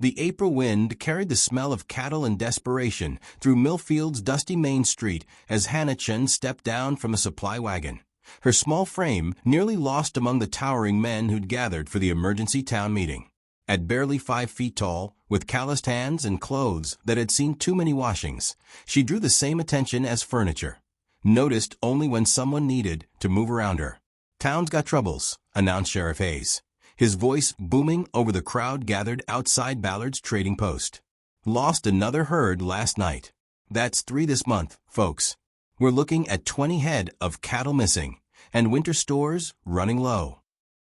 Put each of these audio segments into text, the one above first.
The April wind carried the smell of cattle and desperation through Millfield's dusty main street as Chen stepped down from a supply wagon, her small frame nearly lost among the towering men who'd gathered for the emergency town meeting. At barely 5 feet tall, with calloused hands and clothes that had seen too many washings, she drew the same attention as furniture, noticed only when someone needed to move around her. "Town's got troubles," announced Sheriff Hayes, his voice booming over the crowd gathered outside Ballard's trading post. "Lost another herd last night. That's 3 this month, folks. We're looking at 20 head of cattle missing, and winter stores running low."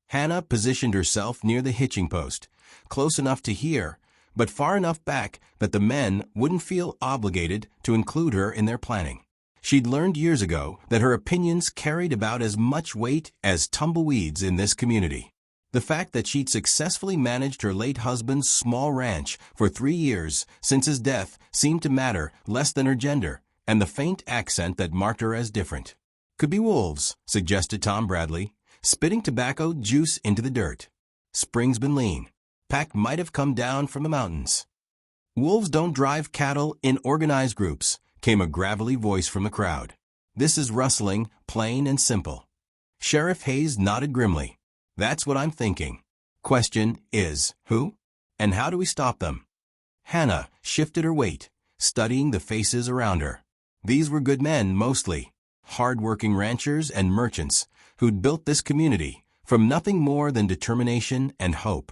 Hannah positioned herself near the hitching post, close enough to hear, but far enough back that the men wouldn't feel obligated to include her in their planning. She'd learned years ago that her opinions carried about as much weight as tumbleweeds in this community. The fact that she'd successfully managed her late husband's small ranch for 3 years since his death seemed to matter less than her gender and the faint accent that marked her as different. "Could be wolves," suggested Tom Bradley, spitting tobacco juice into the dirt. "Spring's been lean. Pack might have come down from the mountains." "Wolves don't drive cattle in organized groups," came a gravelly voice from the crowd. "This is rustling, plain and simple." Sheriff Hayes nodded grimly. "That's what I'm thinking. Question is, who? And how do we stop them?" Hannah shifted her weight, studying the faces around her. These were good men mostly, hard-working ranchers and merchants who'd built this community from nothing more than determination and hope.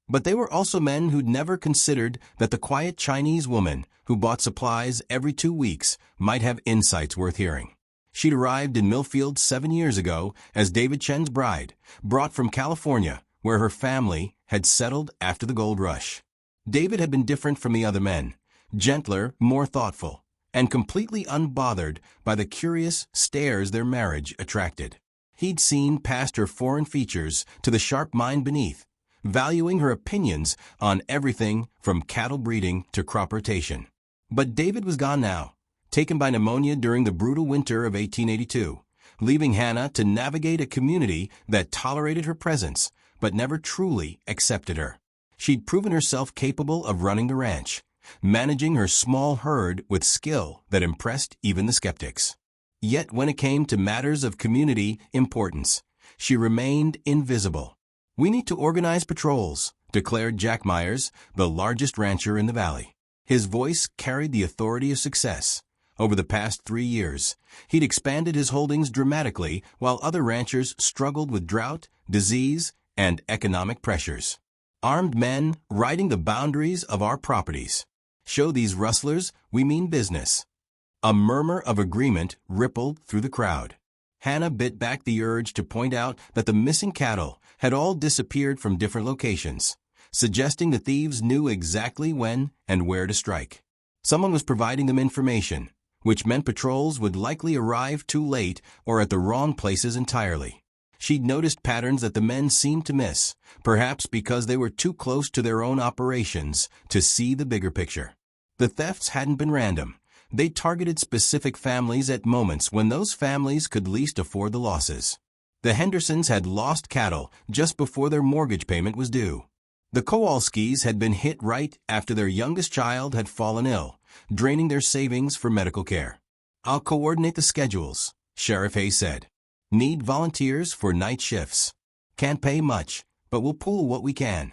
But they were also men who'd never considered that the quiet Chinese woman who bought supplies every 2 weeks might have insights worth hearing. She'd arrived in Millfield 7 years ago as David Chen's bride, brought from California, where her family had settled after the gold rush. David had been different from the other men, gentler, more thoughtful, and completely unbothered by the curious stares their marriage attracted. He'd seen past her foreign features to the sharp mind beneath, valuing her opinions on everything from cattle breeding to crop rotation. But David was gone now, taken by pneumonia during the brutal winter of 1882, leaving Hannah to navigate a community that tolerated her presence but never truly accepted her. She'd proven herself capable of running the ranch, managing her small herd with skill that impressed even the skeptics. Yet when it came to matters of community importance, she remained invisible. "We need to organize patrols," declared Jack Myers, the largest rancher in the valley. His voice carried the authority of success. Over the past 3 years, he'd expanded his holdings dramatically while other ranchers struggled with drought, disease, and economic pressures. "Armed men riding the boundaries of our properties. Show these rustlers we mean business." A murmur of agreement rippled through the crowd. Hannah bit back the urge to point out that the missing cattle had all disappeared from different locations, suggesting the thieves knew exactly when and where to strike. Someone was providing them information, which meant patrols would likely arrive too late or at the wrong places entirely. She'd noticed patterns that the men seemed to miss, perhaps because they were too close to their own operations to see the bigger picture. The thefts hadn't been random. They targeted specific families at moments when those families could least afford the losses. The Hendersons had lost cattle just before their mortgage payment was due. The Kowalskis had been hit right after their youngest child had fallen ill, draining their savings for medical care. "I'll coordinate the schedules," Sheriff Hayes said. "Need volunteers for night shifts. Can't pay much, but we'll pool what we can."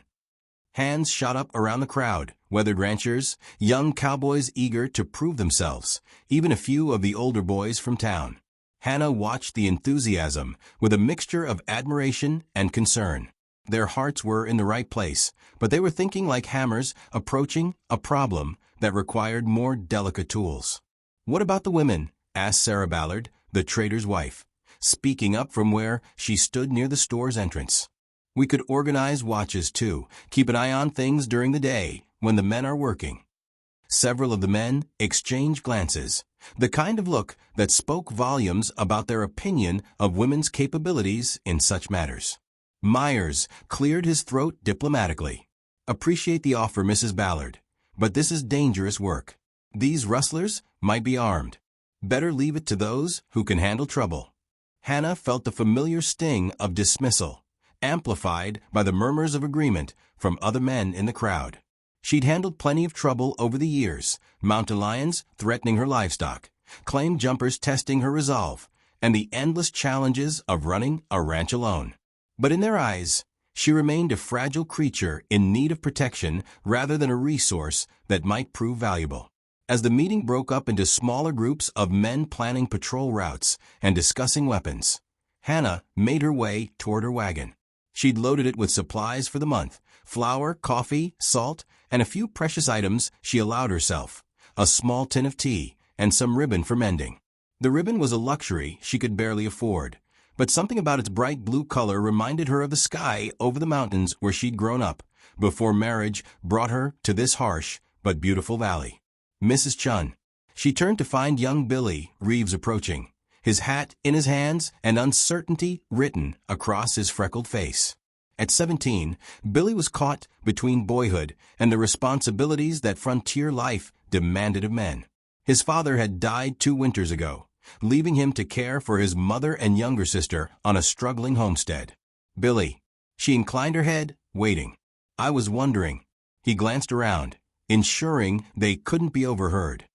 Hands shot up around the crowd, weathered ranchers, young cowboys eager to prove themselves, even a few of the older boys from town. Hannah watched the enthusiasm with a mixture of admiration and concern. Their hearts were in the right place, but they were thinking like hammers approaching a problem that required more delicate tools. "What about the women?" asked Sarah Ballard, the trader's wife, speaking up from where she stood near the store's entrance. "We could organize watches too, keep an eye on things during the day when the men are working." Several of the men exchanged glances, the kind of look that spoke volumes about their opinion of women's capabilities in such matters. Myers cleared his throat diplomatically. "Appreciate the offer, Mrs. Ballard, but this is dangerous work. These rustlers might be armed. Better leave it to those who can handle trouble." Hannah felt the familiar sting of dismissal, amplified by the murmurs of agreement from other men in the crowd. She'd handled plenty of trouble over the years, mountain lions threatening her livestock, claim jumpers testing her resolve, and the endless challenges of running a ranch alone. But in their eyes, she remained a fragile creature in need of protection rather than a resource that might prove valuable. As the meeting broke up into smaller groups of men planning patrol routes and discussing weapons, Hannah made her way toward her wagon. She'd loaded it with supplies for the month: flour, coffee, salt, and a few precious items she allowed herself: a small tin of tea and some ribbon for mending. The ribbon was a luxury she could barely afford, but something about its bright blue color reminded her of the sky over the mountains where she'd grown up before marriage brought her to this harsh but beautiful valley. Mrs. Chen. She turned to find young Billy Reeves approaching, his hat in his hands and uncertainty written across his freckled face. At 17, Billy was caught between boyhood and the responsibilities that frontier life demanded of men. His father had died 2 winters ago, leaving him to care for his mother and younger sister on a struggling homestead. Billy. She inclined her head, waiting. I was wondering. He glanced around, ensuring they couldn't be overheard.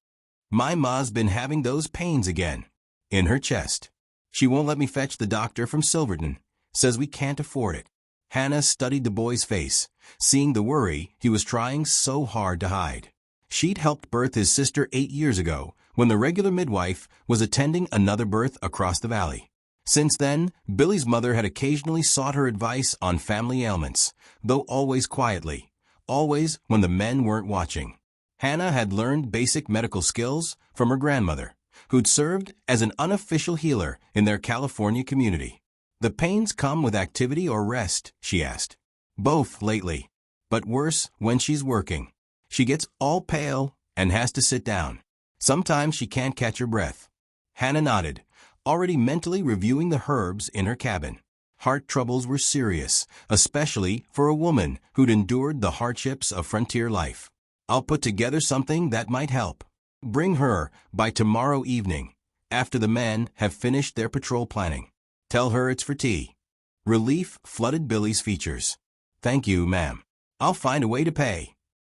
My ma's been having those pains again. In her chest. She won't let me fetch the doctor from Silverton. Says we can't afford it. Hannah studied the boy's face, seeing the worry he was trying so hard to hide. She'd helped birth his sister 8 years ago, when the regular midwife was attending another birth across the valley. Since then, Billy's mother had occasionally sought her advice on family ailments, though always quietly, always when the men weren't watching. Hannah had learned basic medical skills from her grandmother, who'd served as an unofficial healer in their California community. The pains come with activity or rest, she asked. Both lately, but worse when she's working. She gets all pale and has to sit down. Sometimes she can't catch her breath. Hannah nodded, already mentally reviewing the herbs in her cabin. Heart troubles were serious, especially for a woman who'd endured the hardships of frontier life. I'll put together something that might help. Bring her by tomorrow evening, after the men have finished their patrol planning. Tell her it's for tea. Relief flooded Billy's features. Thank you, ma'am. I'll find a way to pay.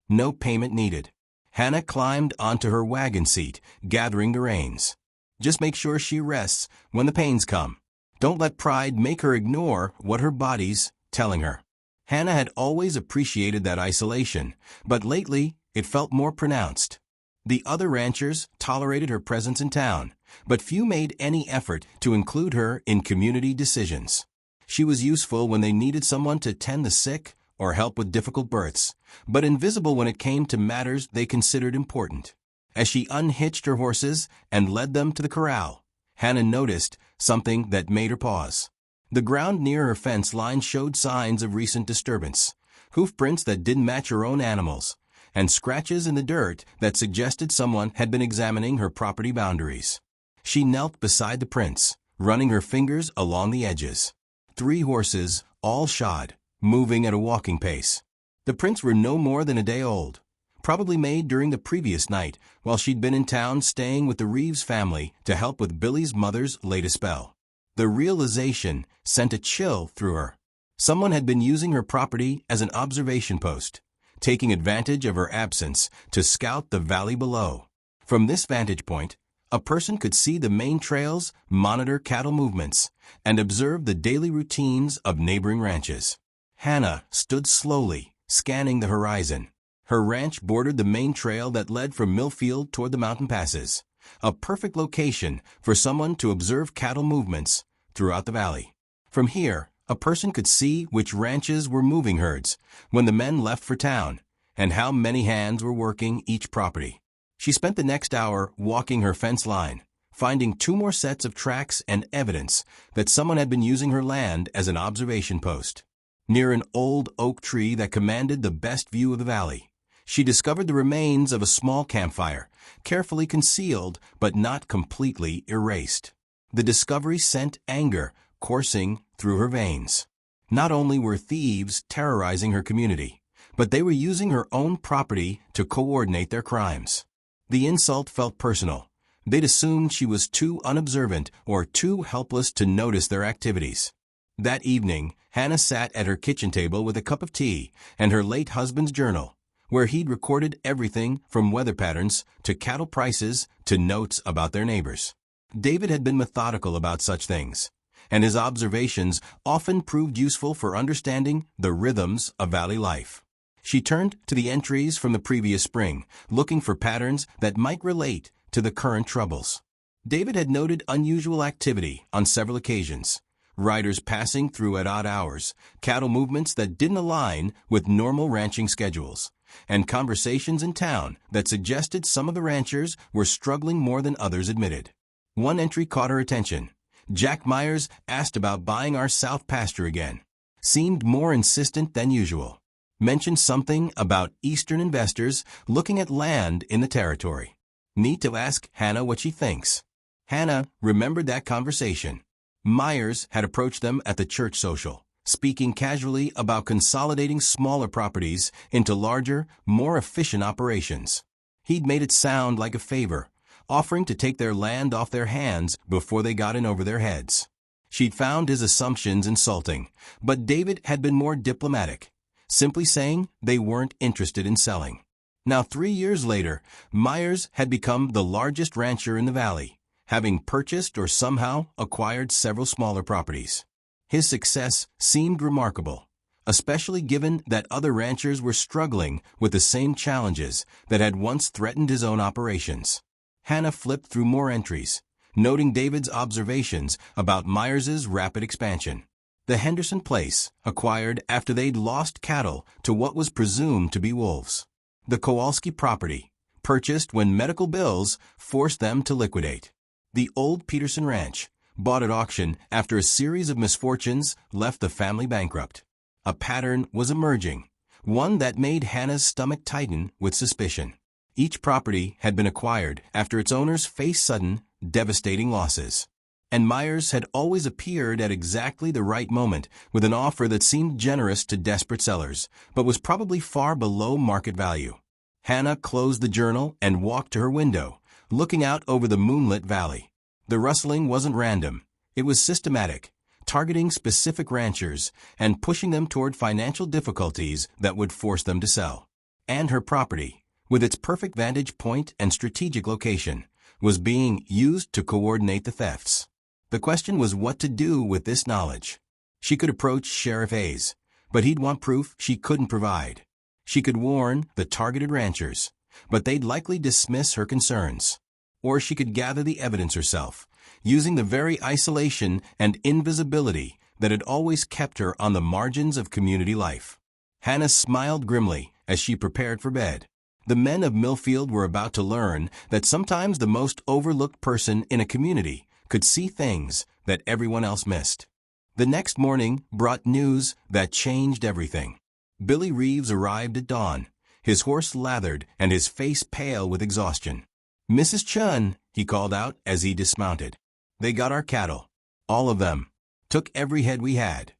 No payment needed. Hannah climbed onto her wagon seat, gathering the reins. Just make sure she rests when the pains come. Don't let pride make her ignore what her body's telling her. Hannah had always appreciated that isolation, but lately it felt more pronounced. The other ranchers tolerated her presence in town, but few made any effort to include her in community decisions. She was useful when they needed someone to tend the sick or help with difficult births, but invisible when it came to matters they considered important. As she unhitched her horses and led them to the corral, Hannah noticed something that made her pause. The ground near her fence line showed signs of recent disturbance, hoofprints that didn't match her own animals, and scratches in the dirt that suggested someone had been examining her property boundaries. She knelt beside the prints, running her fingers along the edges. 3 horses, all shod, moving at a walking pace. The prints were no more than a day old, probably made during the previous night while she'd been in town staying with the Reeves family to help with Billy's mother's latest spell. The realization sent a chill through her. Someone had been using her property as an observation post, taking advantage of her absence to scout the valley below. From this vantage point, a person could see the main trails, monitor cattle movements, and observe the daily routines of neighboring ranches. Hannah stood slowly, scanning the horizon. Her ranch bordered the main trail that led from Millfield toward the mountain passes, a perfect location for someone to observe cattle movements throughout the valley. From here, a person could see which ranches were moving herds when the men left for town, and how many hands were working each property. She spent the next hour walking her fence line, finding 2 more sets of tracks and evidence that someone had been using her land as an observation post. Near an old oak tree that commanded the best view of the valley, she discovered the remains of a small campfire, carefully concealed but not completely erased. The discovery sent anger coursing through her veins. Not only were thieves terrorizing her community, but they were using her own property to coordinate their crimes. The insult felt personal. They'd assumed she was too unobservant or too helpless to notice their activities. That evening, Hannah sat at her kitchen table with a cup of tea and her late husband's journal, where he'd recorded everything from weather patterns to cattle prices to notes about their neighbors. David had been methodical about such things, and his observations often proved useful for understanding the rhythms of valley life. She turned to the entries from the previous spring, looking for patterns that might relate to the current troubles. David had noted unusual activity on several occasions, riders passing through at odd hours, cattle movements that didn't align with normal ranching schedules, and conversations in town that suggested some of the ranchers were struggling more than others admitted. One entry caught her attention. Jack Myers asked about buying our south pasture again. Seemed more insistent than usual. Mentioned something about Eastern investors looking at land in the territory. Need to ask Hannah what she thinks. Hannah remembered that conversation. Myers had approached them at the church social, speaking casually about consolidating smaller properties into larger, more efficient operations. He'd made it sound like a favor, offering to take their land off their hands before they got in over their heads. She'd found his assumptions insulting, but David had been more diplomatic, simply saying they weren't interested in selling. Now 3 years later, Myers had become the largest rancher in the valley, having purchased or somehow acquired several smaller properties. His success seemed remarkable, especially given that other ranchers were struggling with the same challenges that had once threatened his own operations. Hannah flipped through more entries, noting David's observations about Myers's rapid expansion. The Henderson place, acquired after they'd lost cattle to what was presumed to be wolves. The Kowalski property, purchased when medical bills forced them to liquidate. The old Peterson Ranch, bought at auction after a series of misfortunes left the family bankrupt. A pattern was emerging, one that made Hannah's stomach tighten with suspicion. Each property had been acquired after its owners faced sudden, devastating losses. And Myers had always appeared at exactly the right moment with an offer that seemed generous to desperate sellers, but was probably far below market value. Hannah closed the journal and walked to her window, looking out over the moonlit valley. The rustling wasn't random. It was systematic, targeting specific ranchers and pushing them toward financial difficulties that would force them to sell. And her property, with its perfect vantage point and strategic location, was being used to coordinate the thefts. The question was what to do with this knowledge. She could approach Sheriff Hayes, but he'd want proof she couldn't provide. She could warn the targeted ranchers, but they'd likely dismiss her concerns. Or she could gather the evidence herself, using the very isolation and invisibility that had always kept her on the margins of community life. Hannah smiled grimly as she prepared for bed. The men of Millfield were about to learn that sometimes the most overlooked person in a community could see things that everyone else missed. The next morning brought news that changed everything. Billy Reeves arrived at dawn, his horse lathered and his face pale with exhaustion. "Mrs. Chen," he called out as he dismounted. "They got our cattle. All of them. Took every head we had."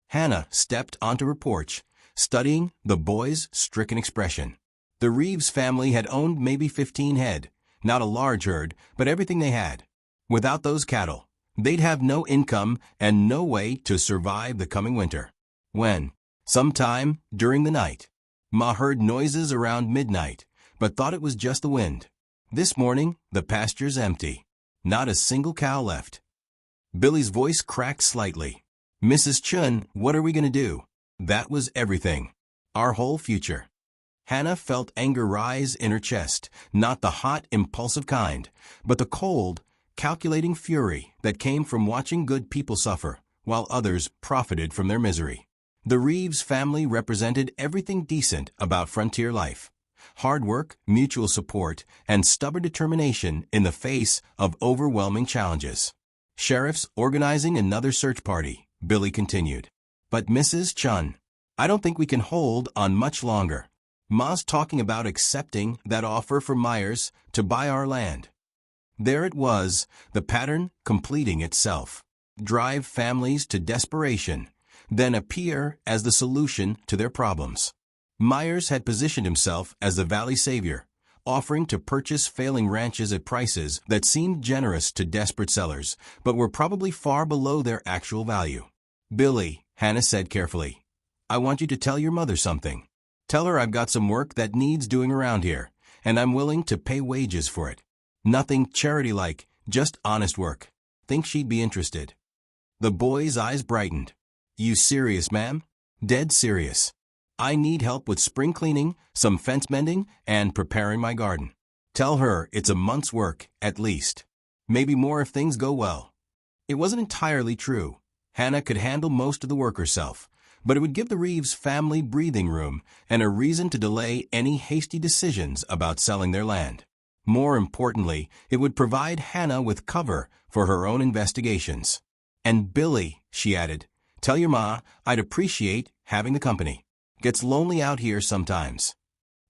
Hannah stepped onto her porch, studying the boy's stricken expression. The Reeves family had owned maybe 15 head, not a large herd, but everything they had. Without those cattle, they'd have no income and no way to survive the coming winter. When, sometime during the night, Ma heard noises around midnight, but thought it was just the wind. This morning, the pasture's empty. Not a single cow left. Billy's voice cracked slightly. "Mrs. Chen, what are we going to do?" That was everything. Our whole future. Hannah felt anger rise in her chest, not the hot, impulsive kind, but the cold, calculating fury that came from watching good people suffer, while others profited from their misery. The Reeves family represented everything decent about frontier life. Hard work, mutual support, and stubborn determination in the face of overwhelming challenges. Sheriffs organizing another search party, Billy continued. "But Mrs. Chen, I don't think we can hold on much longer. Ma's talking about accepting that offer from Myers to buy our land." There it was, the pattern completing itself. Drive families to desperation, then appear as the solution to their problems. Myers had positioned himself as the valley savior, offering to purchase failing ranches at prices that seemed generous to desperate sellers, but were probably far below their actual value. "Billy," Hannah said carefully, "I want you to tell your mother something." Tell her I've got some work that needs doing around here, and I'm willing to pay wages for it. Nothing charity-like, just honest work. Think she'd be interested?" The boy's eyes brightened. "You serious, ma'am?" "Dead serious. I need help with spring cleaning, some fence mending, and preparing my garden. Tell her it's a month's work, at least. Maybe more if things go well." It wasn't entirely true. Hannah could handle most of the work herself, but it would give the Reeves family breathing room and a reason to delay any hasty decisions about selling their land. More importantly, it would provide Hannah with cover for her own investigations. "And Billy," she added, "tell your ma I'd appreciate having the company. Gets lonely out here sometimes."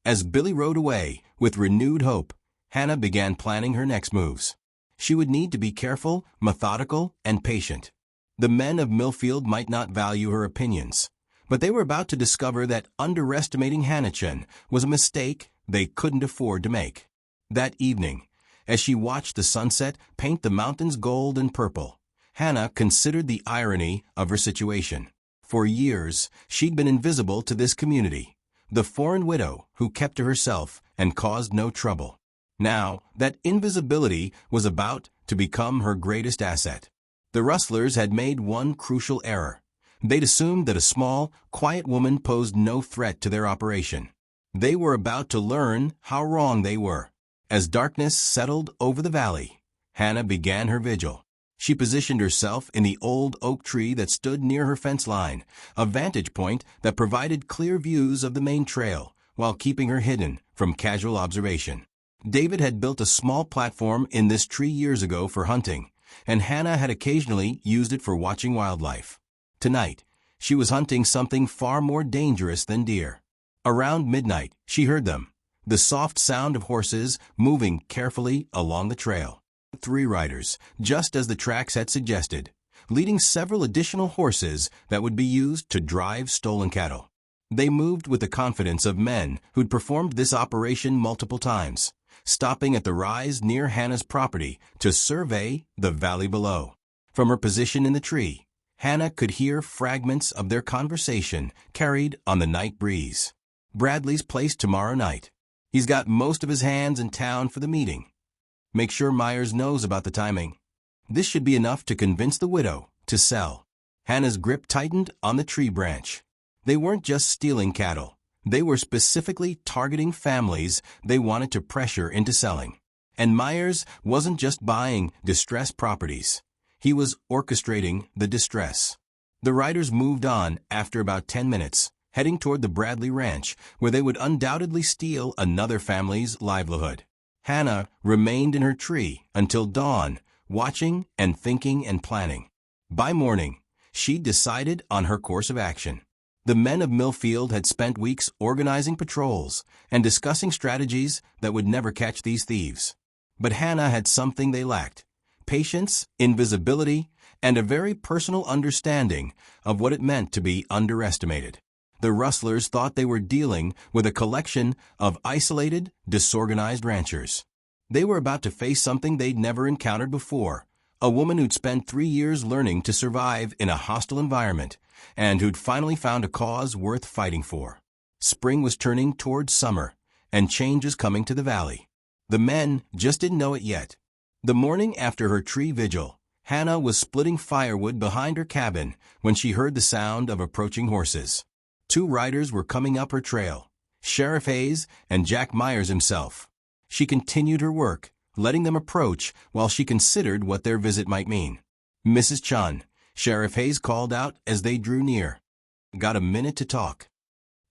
As Billy rode away, with renewed hope, Hannah began planning her next moves. She would need to be careful, methodical, and patient. The men of Millfield might not value her opinions, but they were about to discover that underestimating Chen was a mistake they couldn't afford to make. That evening, as she watched the sunset paint the mountains gold and purple, Hannah considered the irony of her situation. For years, she'd been invisible to this community, the foreign widow who kept to herself and caused no trouble. Now, that invisibility was about to become her greatest asset. The rustlers had made one crucial error. They'd assumed that a small, quiet woman posed no threat to their operation. They were about to learn how wrong they were. As darkness settled over the valley, Hannah began her vigil. She positioned herself in the old oak tree that stood near her fence line, a vantage point that provided clear views of the main trail while keeping her hidden from casual observation. David had built a small platform in this tree years ago for hunting, and Hannah had occasionally used it for watching wildlife. Tonight, she was hunting something far more dangerous than deer. Around midnight, she heard them, the soft sound of horses moving carefully along the trail. 3 riders, just as the tracks had suggested, leading several additional horses that would be used to drive stolen cattle. They moved with the confidence of men who'd performed this operation multiple times, stopping at the rise near Hannah's property to survey the valley below. From her position in the tree, Hannah could hear fragments of their conversation carried on the night breeze. "Bradley's place tomorrow night. He's got most of his hands in town for the meeting. Make sure Myers knows about the timing." This should be enough to convince the widow to sell. Hannah's grip tightened on the tree branch. They weren't just stealing cattle. They were specifically targeting families they wanted to pressure into selling. And Myers wasn't just buying distressed properties. He was orchestrating the distress. The riders moved on after about 10 minutes, heading toward the Bradley Ranch, where they would undoubtedly steal another family's livelihood. Hannah remained in her tree until dawn, watching and thinking and planning. By morning, she decided on her course of action. The men of Millfield had spent weeks organizing patrols and discussing strategies that would never catch these thieves. But Hannah had something they lacked: patience, invisibility, and a very personal understanding of what it meant to be underestimated. The rustlers thought they were dealing with a collection of isolated, disorganized ranchers. They were about to face something they'd never encountered before, a woman who'd spent 3 years learning to survive in a hostile environment, and who'd finally found a cause worth fighting for. Spring was turning towards summer, and change was coming to the valley. The men just didn't know it yet. The morning after her tree vigil, Hannah was splitting firewood behind her cabin when she heard the sound of approaching horses. 2 riders were coming up her trail, Sheriff Hayes and Jack Myers himself. She continued her work, letting them approach while she considered what their visit might mean. "Mrs. Chen," Sheriff Hayes called out as they drew near. "Got a minute to talk?"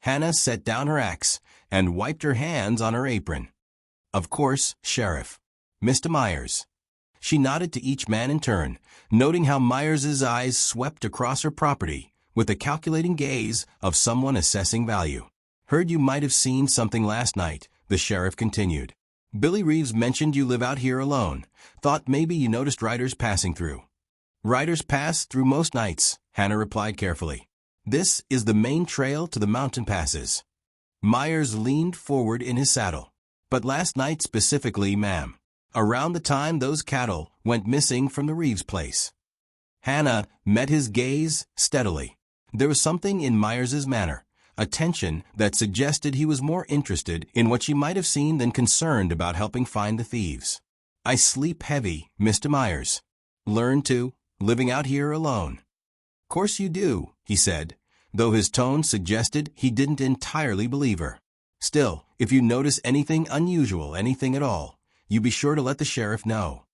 Hannah set down her axe and wiped her hands on her apron. "Of course, Sheriff. Mr. Myers." She nodded to each man in turn, noting how Myers's eyes swept across her property with the calculating gaze of someone assessing value. "Heard you might have seen something last night," the sheriff continued. "Billy Reeves mentioned you live out here alone. Thought maybe you noticed riders passing through." "Riders pass through most nights," Hannah replied carefully. "This is the main trail to the mountain passes." Myers leaned forward in his saddle. "But last night specifically, ma'am. Around the time those cattle went missing from the Reeves place." Hannah met his gaze steadily. There was something in Myers's manner, a tension that suggested he was more interested in what she might have seen than concerned about helping find the thieves. "I sleep heavy, Mr. Myers. Learn to, living out here alone." "Course you do," he said, though his tone suggested he didn't entirely believe her. "Still, if you notice anything unusual, anything at all, you be sure to let the sheriff know."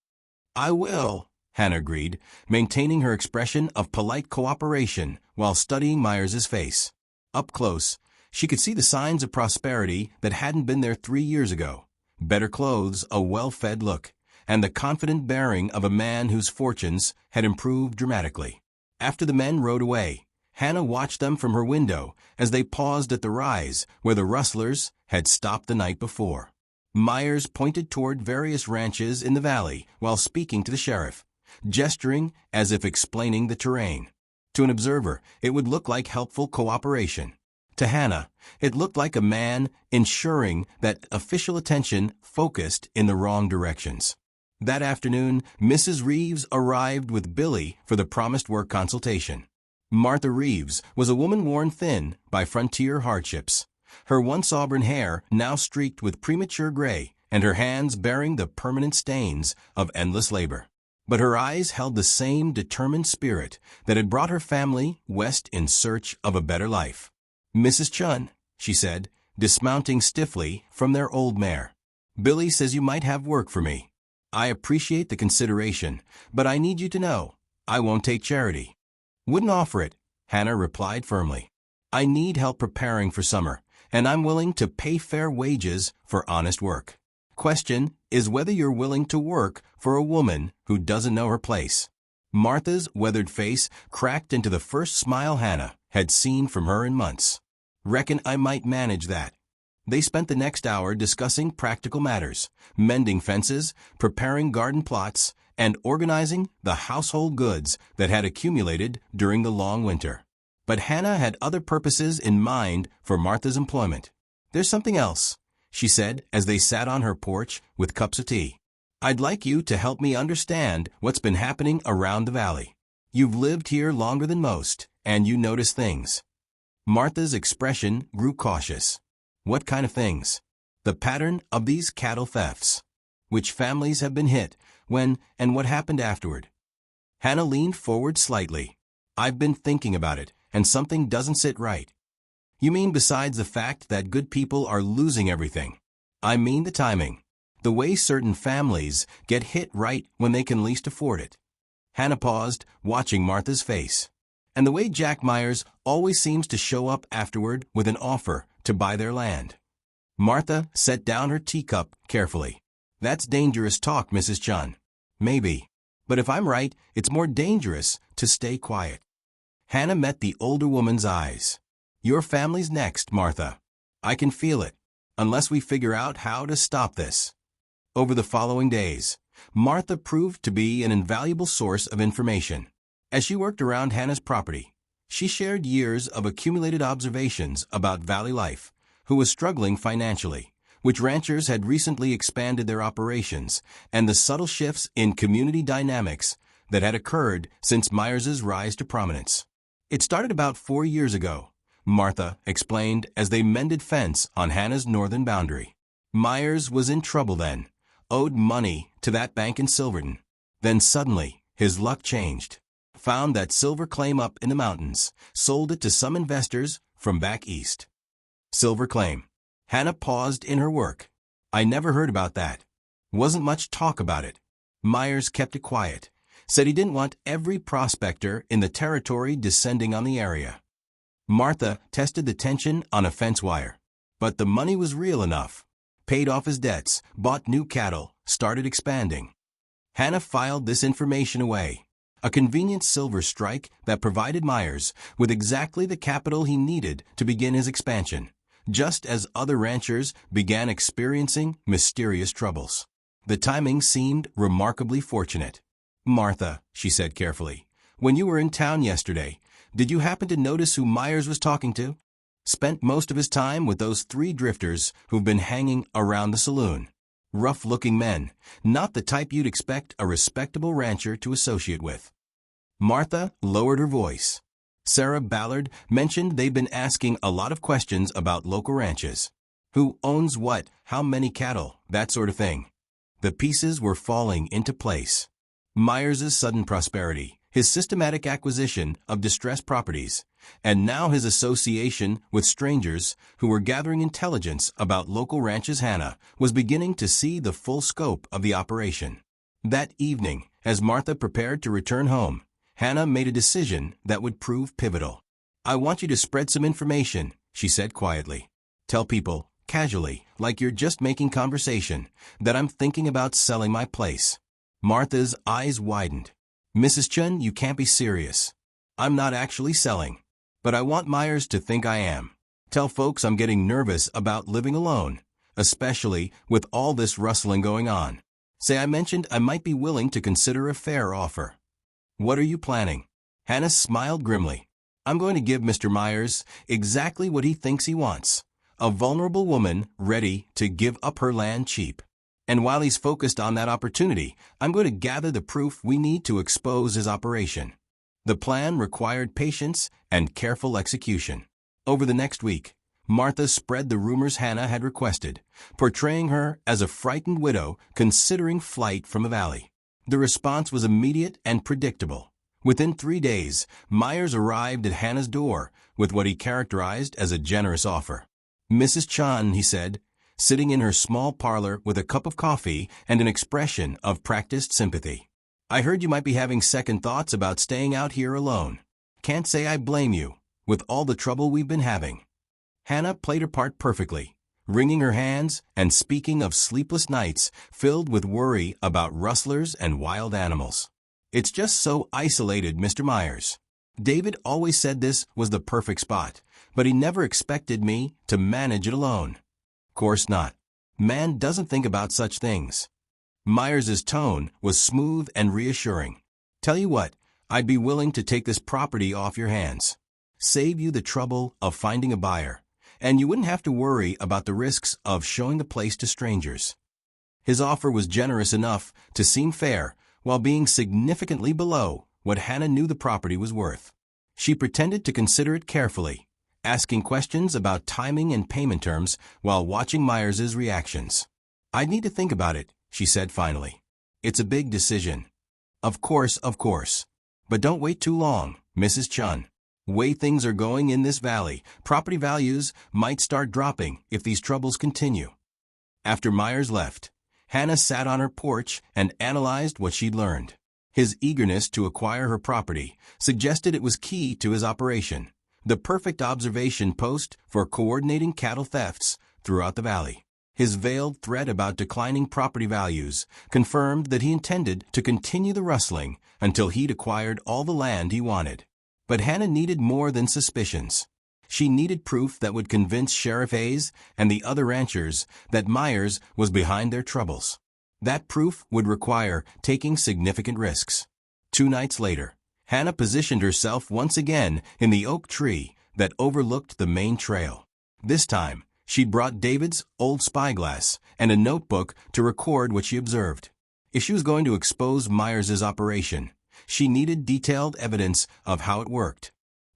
"I will," Hannah agreed, maintaining her expression of polite cooperation while studying Myers's face. Up close, she could see the signs of prosperity that hadn't been there 3 years ago. Better clothes, a well-fed look, and the confident bearing of a man whose fortunes had improved dramatically. After the men rode away, Hannah watched them from her window as they paused at the rise where the rustlers had stopped the night before. Myers pointed toward various ranches in the valley while speaking to the sheriff, gesturing as if explaining the terrain. To an observer, it would look like helpful cooperation. To Hannah, it looked like a man ensuring that official attention focused in the wrong directions. That afternoon, Mrs. Reeves arrived with Billy for the promised work consultation. Martha Reeves was a woman worn thin by frontier hardships, her once auburn hair now streaked with premature gray and her hands bearing the permanent stains of endless labor. But her eyes held the same determined spirit that had brought her family west in search of a better life. "Mrs. Chen," she said, dismounting stiffly from their old mare, "Billy says you might have work for me. I appreciate the consideration, but I need you to know, I won't take charity." "Wouldn't offer it," Hannah replied firmly. "I need help preparing for summer, and I'm willing to pay fair wages for honest work. Question is whether you're willing to work for a woman who doesn't know her place." Martha's weathered face cracked into the first smile Hannah had seen from her in months. "Reckon I might manage that." They spent the next hour discussing practical matters, mending fences, preparing garden plots, and organizing the household goods that had accumulated during the long winter. But Hannah had other purposes in mind for Martha's employment. "There's something else," she said as they sat on her porch with cups of tea. "I'd like you to help me understand what's been happening around the valley. You've lived here longer than most, and you notice things." Martha's expression grew cautious. "What kind of things?" "The pattern of these cattle thefts. Which families have been hit, when, and what happened afterward." Hannah leaned forward slightly. "I've been thinking about it, and something doesn't sit right." "You mean besides the fact that good people are losing everything?" "I mean the timing. The way certain families get hit right when they can least afford it." Hannah paused, watching Martha's face. "And the way Jack Myers always seems to show up afterward with an offer to buy their land." Martha set down her teacup carefully. "That's dangerous talk, Mrs. Chen." "Maybe. But if I'm right, it's more dangerous to stay quiet." Hannah met the older woman's eyes. "Your family's next, Martha. I can feel it, unless we figure out how to stop this." Over the following days, Martha proved to be an invaluable source of information. As she worked around Hannah's property, she shared years of accumulated observations about valley life, who was struggling financially, which ranchers had recently expanded their operations, and the subtle shifts in community dynamics that had occurred since Myers's rise to prominence. "It started about 4 years ago," Martha explained as they mended fence on Hannah's northern boundary. "Myers was in trouble then, owed money to that bank in Silverton. Then suddenly, his luck changed. Found that silver claim up in the mountains, sold it to some investors from back east." Silver claim. Hannah paused in her work. "I never heard about that. Wasn't much talk about it." Myers kept it quiet, said he didn't want every prospector in the territory descending on the area. Martha tested the tension on a fence wire. But the money was real enough. Paid off his debts, bought new cattle, started expanding. Hannah filed this information away. A convenient silver strike that provided Myers with exactly the capital he needed to begin his expansion, just as other ranchers began experiencing mysterious troubles. The timing seemed remarkably fortunate. "Martha," she said carefully, "when you were in town yesterday, did you happen to notice who Myers was talking to?" "Spent most of his time with those 3 drifters who've been hanging around the saloon. Rough-looking men, not the type you'd expect a respectable rancher to associate with." Martha lowered her voice. Sarah Ballard mentioned they've been asking a lot of questions about local ranches. Who owns what, how many cattle, that sort of thing. The pieces were falling into place. Myers's sudden prosperity, his systematic acquisition of distressed properties, and now his association with strangers who were gathering intelligence about local ranches. Hannah was beginning to see the full scope of the operation. That evening, as Martha prepared to return home, Hannah made a decision that would prove pivotal. "I want you to spread some information," she said quietly. "Tell people, casually, like you're just making conversation, that I'm thinking about selling my place." Martha's eyes widened. "Mrs. Chen, you can't be serious. I'm not actually selling. But I want Myers to think I am. Tell folks I'm getting nervous about living alone, especially with all this rustling going on. Say I mentioned I might be willing to consider a fair offer." "What are you planning?" Hannah smiled grimly. "I'm going to give Mr. Myers exactly what he thinks he wants. A vulnerable woman ready to give up her land cheap. And while he's focused on that opportunity, I'm going to gather the proof we need to expose his operation." The plan required patience and careful execution. Over the next week, Martha spread the rumors Hannah had requested, portraying her as a frightened widow considering flight from the valley. The response was immediate and predictable. Within 3 days, Myers arrived at Hannah's door with what he characterized as a generous offer. "Mrs. Chen," he said, sitting in her small parlor with a cup of coffee and an expression of practiced sympathy, "I heard you might be having second thoughts about staying out here alone. Can't say I blame you, with all the trouble we've been having." Hannah played her part perfectly, wringing her hands and speaking of sleepless nights filled with worry about rustlers and wild animals. "It's just so isolated, Mr. Myers. David always said this was the perfect spot, but he never expected me to manage it alone." "Course not. Man doesn't think about such things." Myers's tone was smooth and reassuring. "Tell you what, I'd be willing to take this property off your hands. Save you the trouble of finding a buyer, and you wouldn't have to worry about the risks of showing the place to strangers." His offer was generous enough to seem fair, while being significantly below what Hannah knew the property was worth. She pretended to consider it carefully, asking questions about timing and payment terms while watching Myers's reactions. "I'd need to think about it," she said finally. "It's a big decision." Of course. But don't wait too long, Mrs. Chen. Way things are going in this valley, property values might start dropping if these troubles continue." After Myers left, Hannah sat on her porch and analyzed what she'd learned. His eagerness to acquire her property suggested it was key to his operation, the perfect observation post for coordinating cattle thefts throughout the valley. His veiled threat about declining property values confirmed that he intended to continue the rustling until he'd acquired all the land he wanted. But Hannah needed more than suspicions. She needed proof that would convince Sheriff Hayes and the other ranchers that Myers was behind their troubles. That proof would require taking significant risks. 2 nights later, Hannah positioned herself once again in the oak tree that overlooked the main trail. This time, she'd brought David's old spyglass and a notebook to record what she observed. If she was going to expose Myers's operation, she needed detailed evidence of how it worked.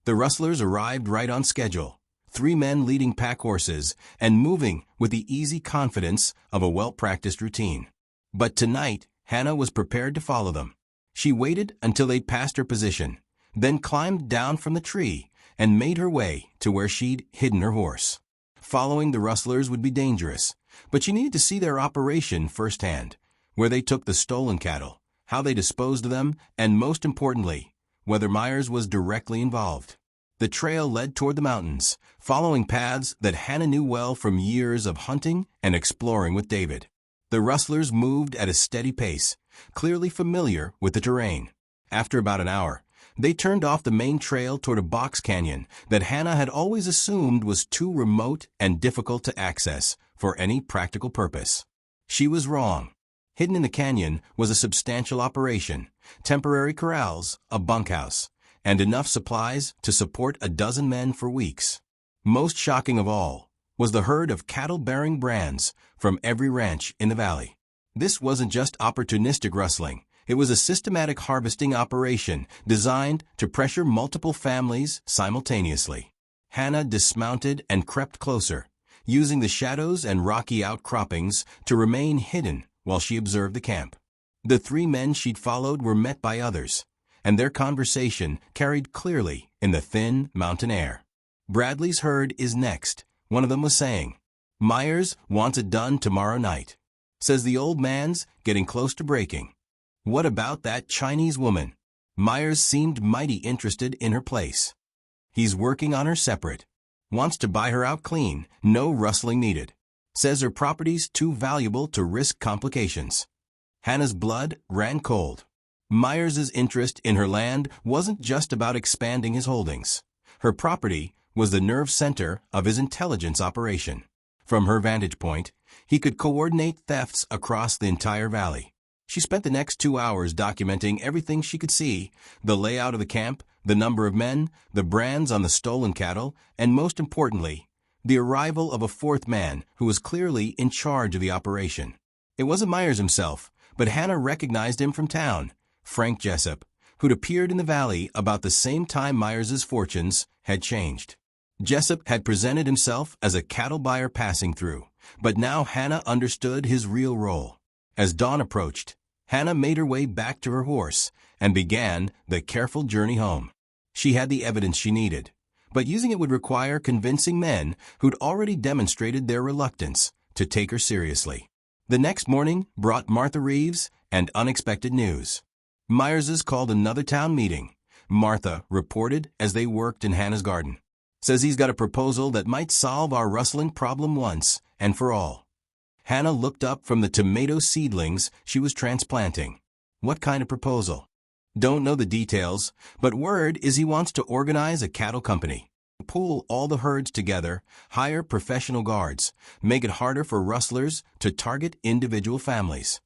The rustlers arrived right on schedule, 3 men leading pack horses and moving with the easy confidence of a well-practiced routine. But tonight, Hannah was prepared to follow them. She waited until they'd passed her position, then climbed down from the tree and made her way to where she'd hidden her horse. Following the rustlers would be dangerous, but she needed to see their operation firsthand, where they took the stolen cattle, how they disposed of them, and most importantly, whether Myers was directly involved. The trail led toward the mountains, following paths that Hannah knew well from years of hunting and exploring with David. The rustlers moved at a steady pace, clearly familiar with the terrain. After about an hour, they turned off the main trail toward a box canyon that Hannah had always assumed was too remote and difficult to access for any practical purpose. She was wrong. Hidden in the canyon was a substantial operation, temporary corrals, a bunkhouse, and enough supplies to support a dozen men for weeks. Most shocking of all was the herd of cattle-bearing brands from every ranch in the valley. This wasn't just opportunistic rustling, It was a systematic harvesting operation designed to pressure multiple families simultaneously. Hannah dismounted and crept closer, using the shadows and rocky outcroppings to remain hidden while she observed the camp. The 3 men she'd followed were met by others, and their conversation carried clearly in the thin mountain air. "Bradley's herd is next," one of them was saying. "Myers wants it done tomorrow night. Says the old man's getting close to breaking." "What about that Chinese woman?" Myers seemed mighty interested in her place. "He's working on her separate. Wants to buy her out clean, no rustling needed. Says her property's too valuable to risk complications." Hannah's blood ran cold. Myers's interest in her land wasn't just about expanding his holdings. Her property was the nerve center of his intelligence operation. From her vantage point, he could coordinate thefts across the entire valley. She spent the next 2 hours documenting everything she could see: the layout of the camp, the number of men, the brands on the stolen cattle, and most importantly, the arrival of a 4th man who was clearly in charge of the operation. It wasn't Myers himself, but Hannah recognized him from town, Frank Jessup, who'd appeared in the valley about the same time Myers's fortunes had changed. Jessup had presented himself as a cattle buyer passing through, but now Hannah understood his real role. As dawn approached, Hannah made her way back to her horse and began the careful journey home. She had the evidence she needed, but using it would require convincing men who'd already demonstrated their reluctance to take her seriously. The next morning brought Martha Reeves and unexpected news. Myers's called another town meeting, Martha reported as they worked in Hannah's garden. "Says he's got a proposal that might solve our rustling problem once and for all." Hannah looked up from the tomato seedlings she was transplanting. "What kind of proposal?" "Don't know the details, but word is he wants to organize a cattle company. Pool all the herds together, hire professional guards, make it harder for rustlers to target individual families."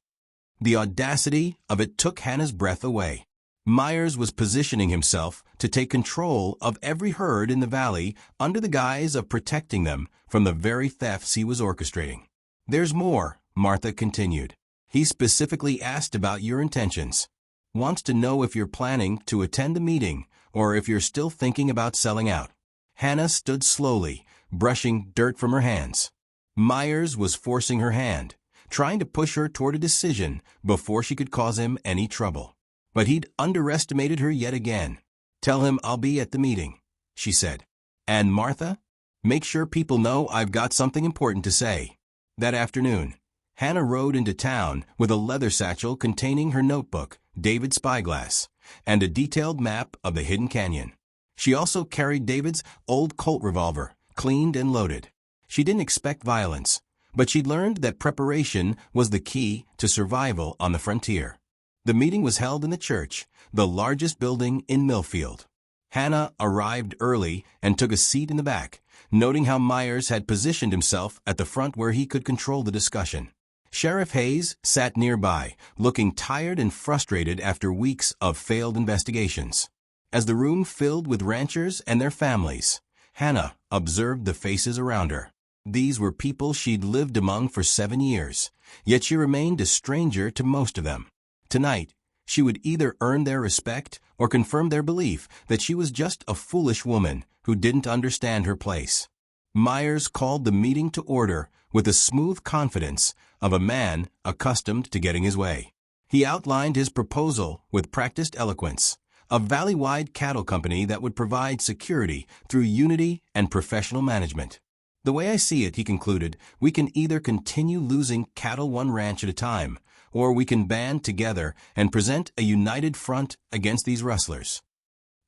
The audacity of it took Hannah's breath away. Myers was positioning himself to take control of every herd in the valley under the guise of protecting them from the very thefts he was orchestrating. "There's more," Martha continued. "He specifically asked about your intentions. Wants to know if you're planning to attend the meeting or if you're still thinking about selling out." Hannah stood slowly, brushing dirt from her hands. Myers was forcing her hand, trying to push her toward a decision before she could cause him any trouble. But he'd underestimated her yet again. "Tell him I'll be at the meeting," she said. "And Martha, make sure people know I've got something important to say." That afternoon, Hannah rode into town with a leather satchel containing her notebook, David's spyglass, and a detailed map of the hidden canyon. She also carried David's old Colt revolver, cleaned and loaded. She didn't expect violence, but she'd learned that preparation was the key to survival on the frontier. The meeting was held in the church, the largest building in Millfield. Hannah arrived early and took a seat in the back, noting how Myers had positioned himself at the front where he could control the discussion. Sheriff Hayes sat nearby, looking tired and frustrated after weeks of failed investigations. As the room filled with ranchers and their families, Hannah observed the faces around her. These were people she'd lived among for 7 years, yet she remained a stranger to most of them. Tonight, she would either earn their respect or confirm their belief that she was just a foolish woman who didn't understand her place. Myers called the meeting to order with the smooth confidence of a man accustomed to getting his way. He outlined his proposal with practiced eloquence: a valley-wide cattle company that would provide security through unity and professional management. "The way I see it," he concluded, "we can either continue losing cattle one ranch at a time, or we can band together and present a united front against these rustlers."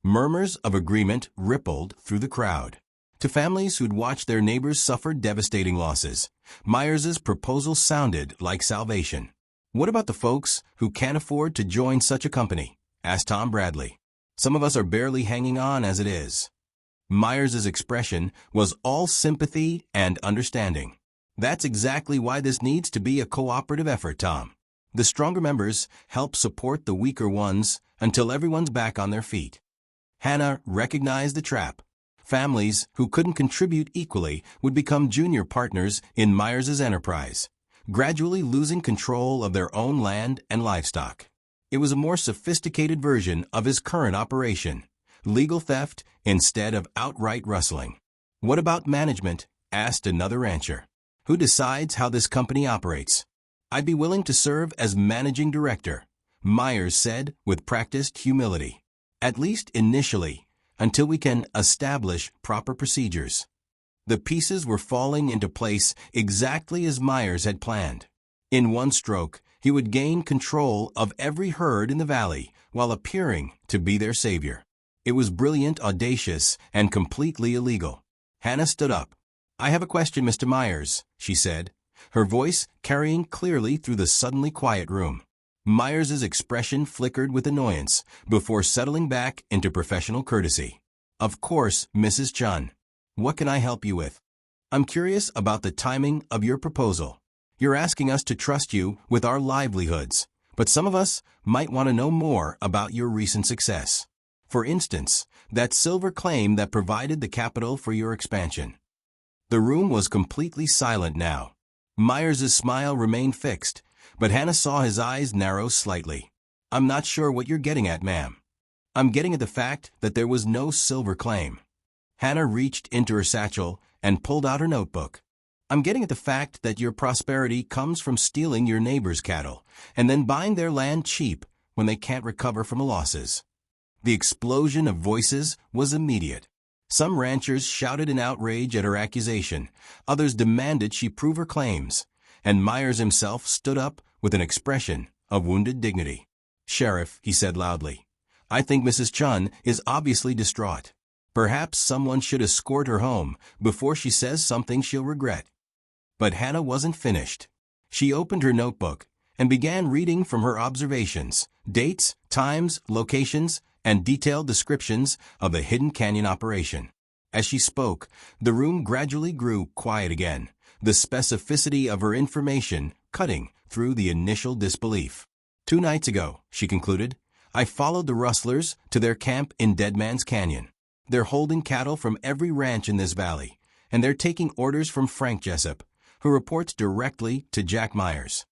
Murmurs of agreement rippled through the crowd. To families who'd watched their neighbors suffer devastating losses, Myers's proposal sounded like salvation. "What about the folks who can't afford to join such a company?" asked Tom Bradley. "Some of us are barely hanging on as it is." Myers's expression was all sympathy and understanding. "That's exactly why this needs to be a cooperative effort, Tom. The stronger members help support the weaker ones until everyone's back on their feet." Hannah recognized the trap. Families who couldn't contribute equally would become junior partners in Myers's enterprise, gradually losing control of their own land and livestock. It was a more sophisticated version of his current operation, legal theft instead of outright rustling. "What about management?" asked another rancher. "Who decides how this company operates?" "I'd be willing to serve as managing director," Myers said with practiced humility. "At least initially, until we can establish proper procedures." The pieces were falling into place exactly as Myers had planned. In one stroke, he would gain control of every herd in the valley while appearing to be their savior. It was brilliant, audacious, and completely illegal. Hannah stood up. "I have a question, Mr. Myers," she said, her voice carrying clearly through the suddenly quiet room. Myers's expression flickered with annoyance before settling back into professional courtesy. "Of course, Mrs. Chen. What can I help you with?" "I'm curious about the timing of your proposal. You're asking us to trust you with our livelihoods, but some of us might want to know more about your recent success. For instance, that silver claim that provided the capital for your expansion." The room was completely silent now. Myers's smile remained fixed, but Hannah saw his eyes narrow slightly. "I'm not sure what you're getting at, ma'am." "I'm getting at the fact that there was no silver claim." Hannah reached into her satchel and pulled out her notebook. "I'm getting at the fact that your prosperity comes from stealing your neighbor's cattle and then buying their land cheap when they can't recover from the losses." The explosion of voices was immediate. Some ranchers shouted in outrage at her accusation, others demanded she prove her claims, and Myers himself stood up with an expression of wounded dignity. "Sheriff," he said loudly, "I think Mrs. Chen is obviously distraught. Perhaps someone should escort her home before she says something she'll regret." But Hannah wasn't finished. She opened her notebook and began reading from her observations, dates, times, locations, and detailed descriptions of the Hidden Canyon operation. As she spoke, the room gradually grew quiet again, the specificity of her information cutting through the initial disbelief. "2 nights ago," she concluded, "I followed the rustlers to their camp in Dead Man's Canyon. They're holding cattle from every ranch in this valley, and they're taking orders from Frank Jessup, who reports directly to Jack Myers."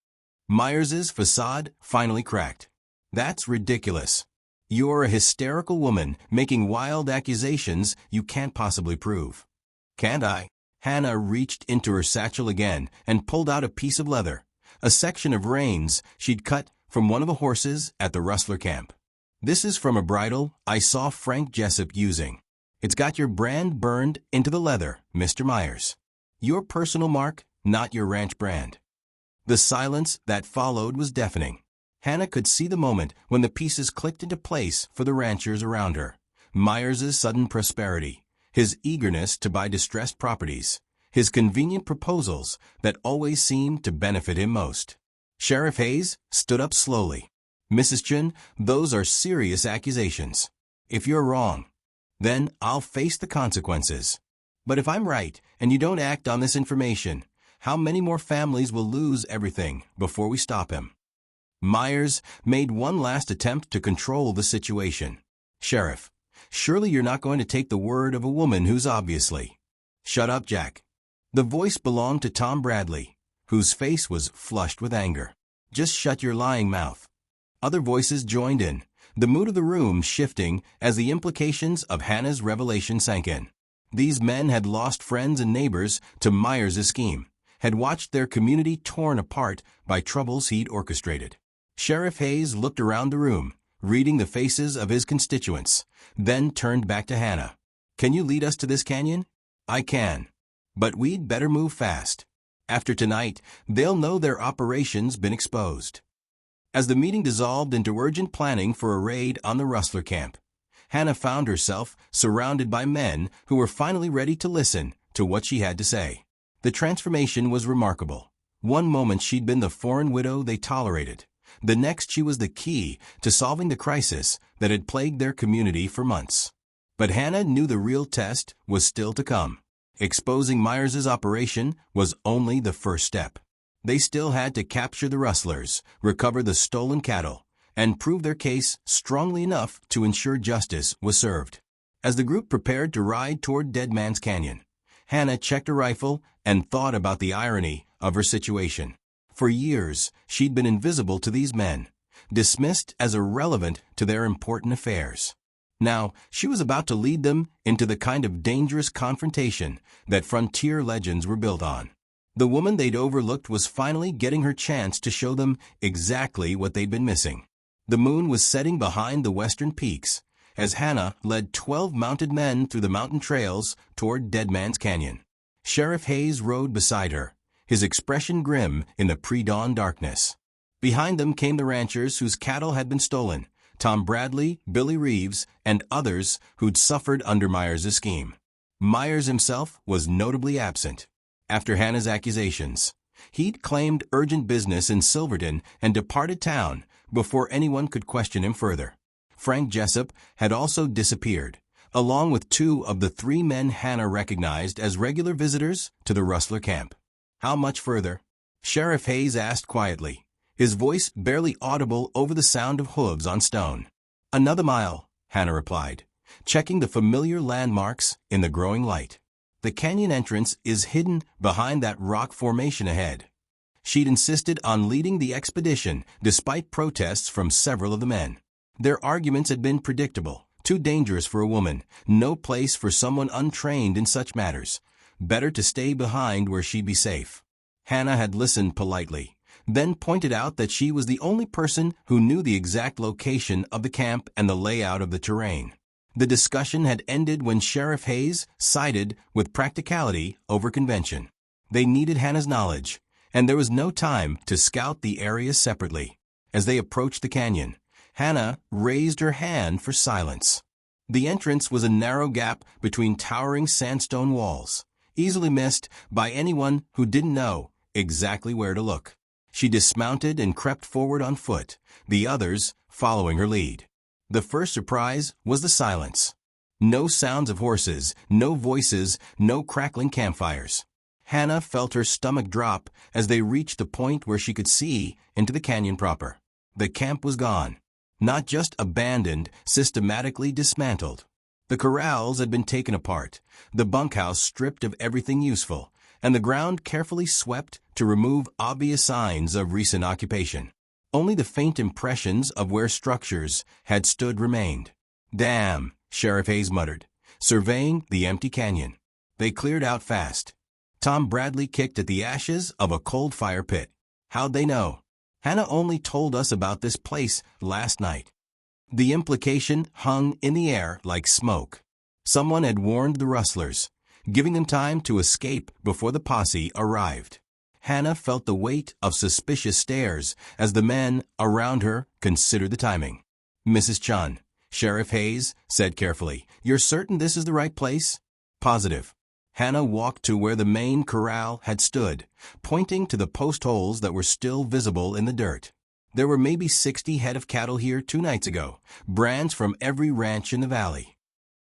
Myers's facade finally cracked. "That's ridiculous. You're a hysterical woman making wild accusations you can't possibly prove." "Can't I?" Hannah reached into her satchel again and pulled out a piece of leather, a section of reins she'd cut from one of the horses at the rustler camp. "This is from a bridle I saw Frank Jessup using. It's got your brand burned into the leather, Mr. Myers. Your personal mark, not your ranch brand." The silence that followed was deafening. Hannah could see the moment when the pieces clicked into place for the ranchers around her. Myers's sudden prosperity, his eagerness to buy distressed properties, his convenient proposals that always seemed to benefit him most. Sheriff Hayes stood up slowly. "Mrs. Chen, those are serious accusations. If you're wrong, then I'll face the consequences. But if I'm right and you don't act on this information, how many more families will lose everything before we stop him?" Myers made one last attempt to control the situation. "Sheriff, surely you're not going to take the word of a woman who's obviously—" "Shut up, Jack." The voice belonged to Tom Bradley, whose face was flushed with anger. "Just shut your lying mouth." Other voices joined in, the mood of the room shifting as the implications of Hannah's revelation sank in. These men had lost friends and neighbors to Myers's scheme, had watched their community torn apart by troubles he'd orchestrated. Sheriff Hayes looked around the room, reading the faces of his constituents, then turned back to Hannah. "Can you lead us to this canyon?" "I can. But we'd better move fast. After tonight, they'll know their operation's been exposed." As the meeting dissolved into urgent planning for a raid on the rustler camp, Hannah found herself surrounded by men who were finally ready to listen to what she had to say. The transformation was remarkable. One moment she'd been the foreign widow they tolerated. The next she was the key to solving the crisis that had plagued their community for months. But Hannah knew the real test was still to come. Exposing Myers's operation was only the first step. They still had to capture the rustlers, recover the stolen cattle, and prove their case strongly enough to ensure justice was served. As the group prepared to ride toward Dead Man's Canyon, Hannah checked her rifle and thought about the irony of her situation. For years, she'd been invisible to these men, dismissed as irrelevant to their important affairs. Now, she was about to lead them into the kind of dangerous confrontation that frontier legends were built on. The woman they'd overlooked was finally getting her chance to show them exactly what they'd been missing. The moon was setting behind the western peaks as Hannah led 12 mounted men through the mountain trails toward Dead Man's Canyon. Sheriff Hayes rode beside her, his expression grim in the pre-dawn darkness. Behind them came the ranchers whose cattle had been stolen, Tom Bradley, Billy Reeves, and others who'd suffered under Myers' scheme. Myers himself was notably absent. After Hannah's accusations, he'd claimed urgent business in Silverton and departed town before anyone could question him further. Frank Jessup had also disappeared, along with 2 of the 3 men Hannah recognized as regular visitors to the rustler camp. How much further? Sheriff Hayes asked quietly, his voice barely audible over the sound of hooves on stone. "Another mile," Hannah replied, checking the familiar landmarks in the growing light. "The canyon entrance is hidden behind that rock formation ahead." She'd insisted on leading the expedition despite protests from several of the men. Their arguments had been predictable. Too dangerous for a woman, no place for someone untrained in such matters. Better to stay behind where she'd be safe. Hannah had listened politely, then pointed out that she was the only person who knew the exact location of the camp and the layout of the terrain. The discussion had ended when Sheriff Hayes sided with practicality over convention. They needed Hannah's knowledge, and there was no time to scout the area separately. As they approached the canyon, Hannah raised her hand for silence. The entrance was a narrow gap between towering sandstone walls, easily missed by anyone who didn't know exactly where to look. She dismounted and crept forward on foot, the others following her lead. The first surprise was the silence. No sounds of horses, no voices, no crackling campfires. Hannah felt her stomach drop as they reached the point where she could see into the canyon proper. The camp was gone. Not just abandoned, systematically dismantled. The corrals had been taken apart, the bunkhouse stripped of everything useful, and the ground carefully swept to remove obvious signs of recent occupation. Only the faint impressions of where structures had stood remained. "Damn," Sheriff Hayes muttered, surveying the empty canyon. They cleared out fast. Tom Bradley kicked at the ashes of a cold fire pit. "How'd they know? Hannah only told us about this place last night." The implication hung in the air like smoke. Someone had warned the rustlers, giving them time to escape before the posse arrived. Hannah felt the weight of suspicious stares as the men around her considered the timing. "Mrs. Chen," Sheriff Hayes said carefully, "you're certain this is the right place?" "Positive." Hannah walked to where the main corral had stood, pointing to the post holes that were still visible in the dirt. There were maybe 60 head of cattle here 2 nights ago, brands from every ranch in the valley.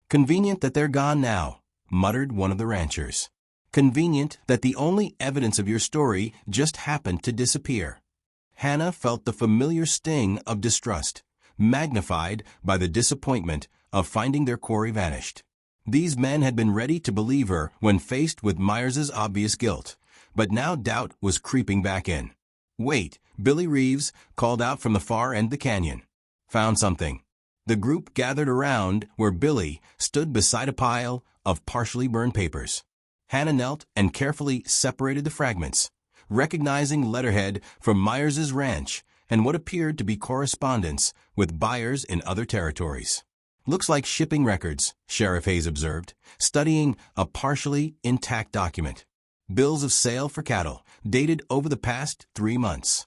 "Convenient that they're gone now," muttered one of the ranchers. "Convenient that the only evidence of your story just happened to disappear." Hannah felt the familiar sting of distrust, magnified by the disappointment of finding their quarry vanished. These men had been ready to believe her when faced with Myers' obvious guilt, but now doubt was creeping back in. "Wait," Billy Reeves called out from the far end of the canyon. "Found something." The group gathered around where Billy stood beside a pile of partially burned papers. Hannah knelt and carefully separated the fragments, recognizing letterhead from Myers' ranch and what appeared to be correspondence with buyers in other territories. "Looks like shipping records," Sheriff Hayes observed, studying a partially intact document. "Bills of sale for cattle, dated over the past 3 months."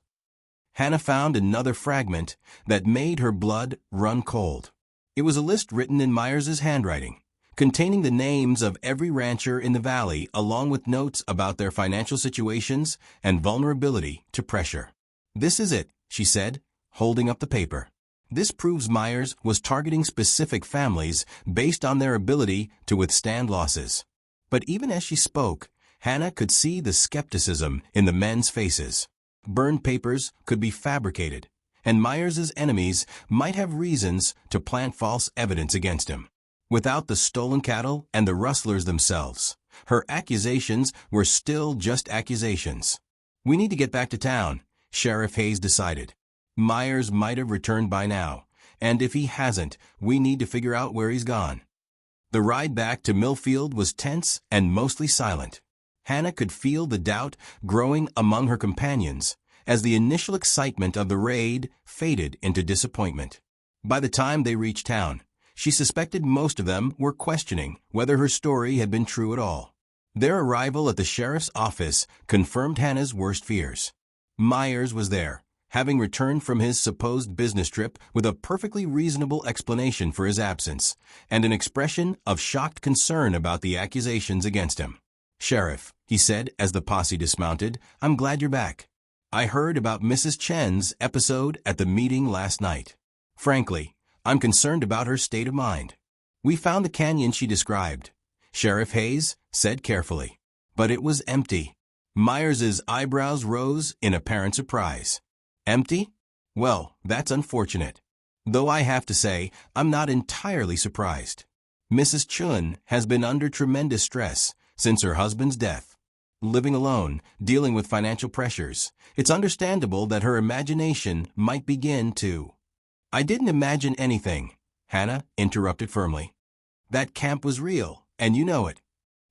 Hannah found another fragment that made her blood run cold. It was a list written in Myers' handwriting, containing the names of every rancher in the valley along with notes about their financial situations and vulnerability to pressure. "This is it," she said, holding up the paper. "This proves Myers was targeting specific families based on their ability to withstand losses." But even as she spoke, Hannah could see the skepticism in the men's faces. Burned papers could be fabricated, and Myers' enemies might have reasons to plant false evidence against him. Without the stolen cattle and the rustlers themselves, her accusations were still just accusations. "We need to get back to town," Sheriff Hayes decided. Myers might have returned by now, and if he hasn't, we need to figure out where he's gone. The ride back to Millfield was tense and mostly silent. Hannah could feel the doubt growing among her companions as the initial excitement of the raid faded into disappointment. By the time they reached town, she suspected most of them were questioning whether her story had been true at all. Their arrival at the sheriff's office confirmed Hannah's worst fears. Myers was there, having returned from his supposed business trip with a perfectly reasonable explanation for his absence and an expression of shocked concern about the accusations against him. "Sheriff," he said as the posse dismounted, "I'm glad you're back. I heard about Mrs. Chen's episode at the meeting last night. Frankly, I'm concerned about her state of mind. We found the canyon she described," Sheriff Hayes said carefully. "But it was empty." Myers's eyebrows rose in apparent surprise. "Empty? Well, that's unfortunate. Though I have to say, I'm not entirely surprised. Mrs. Chen has been under tremendous stress since her husband's death. Living alone, dealing with financial pressures, it's understandable that her imagination might begin to—" "I didn't imagine anything," Hannah interrupted firmly. "That camp was real, and you know it."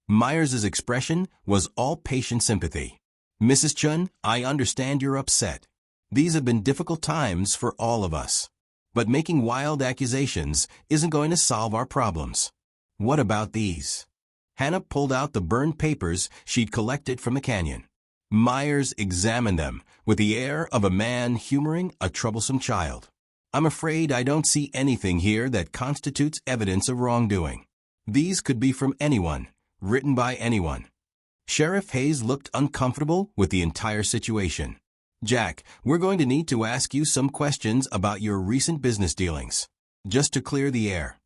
Myers's expression was all patient sympathy. "Mrs. Chen, I understand you're upset. These have been difficult times for all of us. But making wild accusations isn't going to solve our problems. What about these?" Hannah pulled out the burned papers she'd collected from the canyon. Myers examined them with the air of a man humoring a troublesome child. "I'm afraid I don't see anything here that constitutes evidence of wrongdoing. These could be from anyone, written by anyone." Sheriff Hayes looked uncomfortable with the entire situation. "Jack, we're going to need to ask you some questions about your recent business dealings, just to clear the air."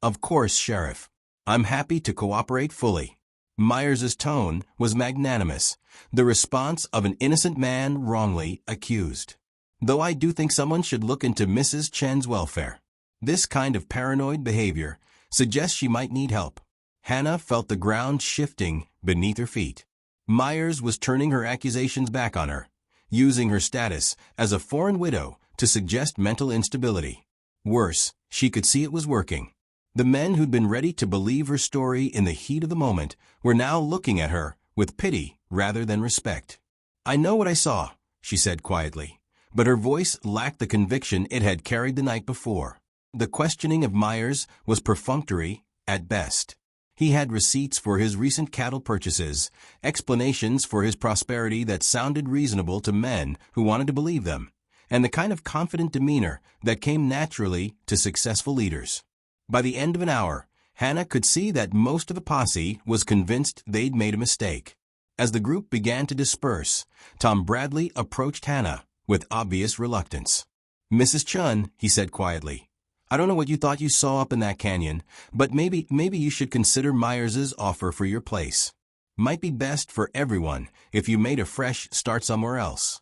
"Of course, Sheriff. I'm happy to cooperate fully." Myers's tone was magnanimous, the response of an innocent man wrongly accused. "Though I do think someone should look into Mrs. Chen's welfare. This kind of paranoid behavior suggests she might need help." Hannah felt the ground shifting beneath her feet. Myers was turning her accusations back on her, using her status as a foreign widow to suggest mental instability. Worse, she could see it was working. The men who'd been ready to believe her story in the heat of the moment were now looking at her with pity rather than respect. "I know what I saw," she said quietly, but her voice lacked the conviction it had carried the night before. The questioning of Myers was perfunctory at best. He had receipts for his recent cattle purchases, explanations for his prosperity that sounded reasonable to men who wanted to believe them, and the kind of confident demeanor that came naturally to successful leaders. By the end of an hour, Hannah could see that most of the posse was convinced they'd made a mistake. As the group began to disperse, Tom Bradley approached Hannah with obvious reluctance. "Mrs. Chen," he said quietly, "I don't know what you thought you saw up in that canyon, but maybe you should consider Myers's offer for your place. Might be best for everyone if you made a fresh start somewhere else."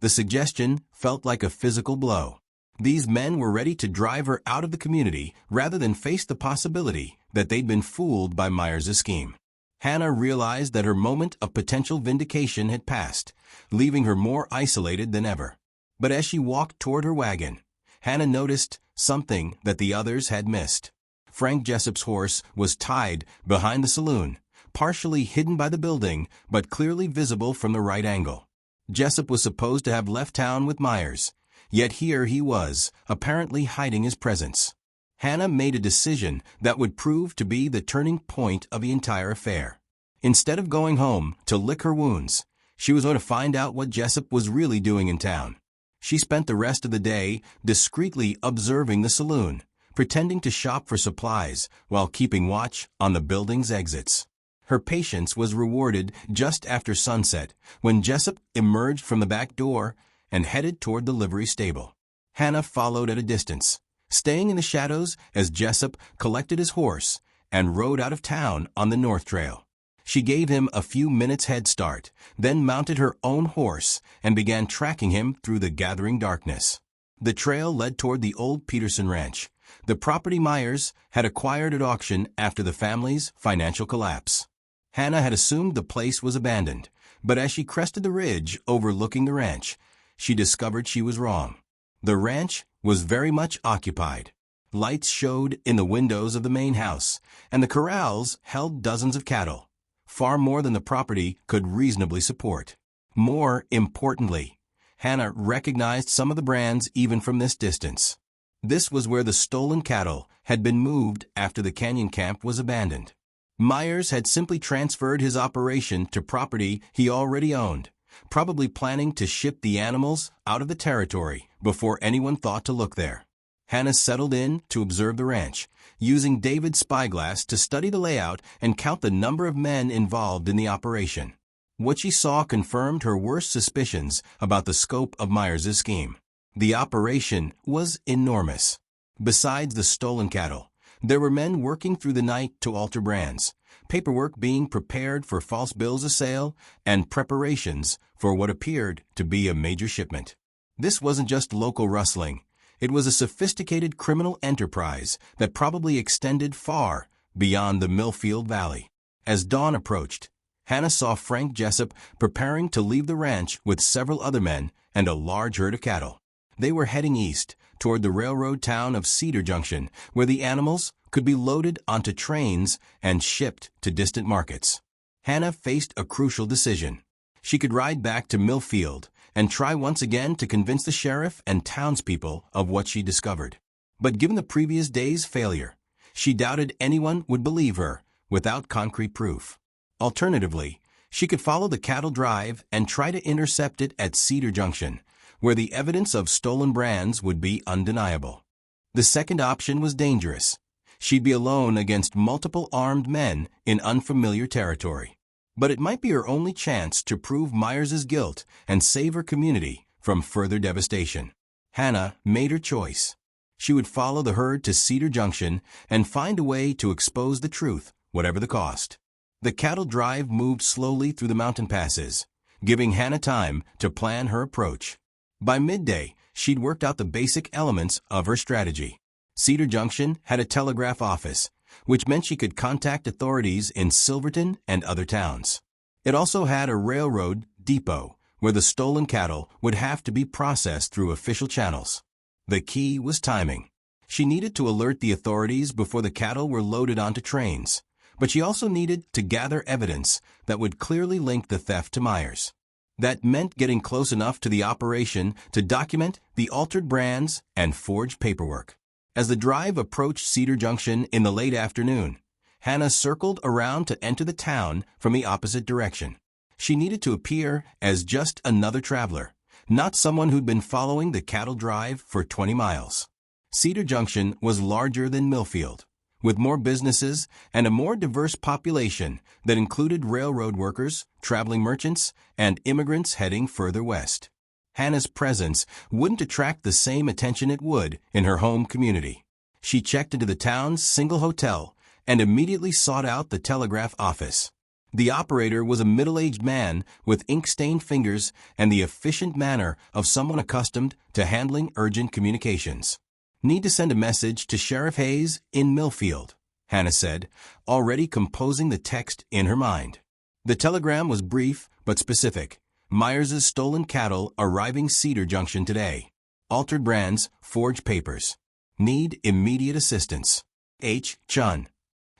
The suggestion felt like a physical blow. These men were ready to drive her out of the community rather than face the possibility that they'd been fooled by Myers's scheme. Hannah realized that her moment of potential vindication had passed, leaving her more isolated than ever. But as she walked toward her wagon, Hannah noticed something that the others had missed. Frank Jessup's horse was tied behind the saloon, partially hidden by the building, but clearly visible from the right angle. Jessup was supposed to have left town with Myers, yet here he was, apparently hiding his presence. Hannah made a decision that would prove to be the turning point of the entire affair. Instead of going home to lick her wounds, she was going to find out what Jessup was really doing in town. She spent the rest of the day discreetly observing the saloon, pretending to shop for supplies while keeping watch on the building's exits. Her patience was rewarded just after sunset when Jessup emerged from the back door and headed toward the livery stable. Hannah followed at a distance, staying in the shadows as Jessup collected his horse and rode out of town on the North Trail. She gave him a few minutes' head start, then mounted her own horse and began tracking him through the gathering darkness. The trail led toward the old Peterson Ranch, the property Myers had acquired at auction after the family's financial collapse. Hannah had assumed the place was abandoned, but as she crested the ridge overlooking the ranch, she discovered she was wrong. The ranch was very much occupied. Lights showed in the windows of the main house, and the corrals held dozens of cattle, far more than the property could reasonably support. More importantly, Hannah recognized some of the brands even from this distance. This was where the stolen cattle had been moved after the canyon camp was abandoned. Myers had simply transferred his operation to property he already owned, probably planning to ship the animals out of the territory before anyone thought to look there. Hannah settled in to observe the ranch, using David's spyglass to study the layout and count the number of men involved in the operation. What she saw confirmed her worst suspicions about the scope of Myers' scheme. The operation was enormous. Besides the stolen cattle, there were men working through the night to alter brands, paperwork being prepared for false bills of sale, and preparations for what appeared to be a major shipment. This wasn't just local rustling. It was a sophisticated criminal enterprise that probably extended far beyond the Millfield Valley. As dawn approached, Hannah saw Frank Jessup preparing to leave the ranch with several other men and a large herd of cattle. They were heading east toward the railroad town of Cedar Junction, where the animals could be loaded onto trains and shipped to distant markets. Hannah faced a crucial decision. She could ride back to Millfield and try once again to convince the sheriff and townspeople of what she discovered. But given the previous day's failure, she doubted anyone would believe her without concrete proof. Alternatively, she could follow the cattle drive and try to intercept it at Cedar Junction, where the evidence of stolen brands would be undeniable. The second option was dangerous. She'd be alone against multiple armed men in unfamiliar territory. But it might be her only chance to prove Myers' guilt and save her community from further devastation. Hannah made her choice. She would follow the herd to Cedar Junction and find a way to expose the truth, whatever the cost. The cattle drive moved slowly through the mountain passes, giving Hannah time to plan her approach. By midday, she'd worked out the basic elements of her strategy. Cedar Junction had a telegraph office, which meant she could contact authorities in Silverton and other towns. It also had a railroad depot, where the stolen cattle would have to be processed through official channels. The key was timing. She needed to alert the authorities before the cattle were loaded onto trains, but she also needed to gather evidence that would clearly link the theft to Myers. That meant getting close enough to the operation to document the altered brands and forged paperwork. As the drive approached Cedar Junction in the late afternoon, Hannah circled around to enter the town from the opposite direction. She needed to appear as just another traveler, not someone who'd been following the cattle drive for 20 miles. Cedar Junction was larger than Millfield, with more businesses and a more diverse population that included railroad workers, traveling merchants, and immigrants heading further west. Hannah's presence wouldn't attract the same attention it would in her home community. She checked into the town's single hotel and immediately sought out the telegraph office. The operator was a middle-aged man with ink-stained fingers and the efficient manner of someone accustomed to handling urgent communications. "Need to send a message to Sheriff Hayes in Millfield," Hannah said, already composing the text in her mind. The telegram was brief but specific. Myers' stolen cattle arriving Cedar Junction today. Altered brands, forged papers. Need immediate assistance. H. Chen.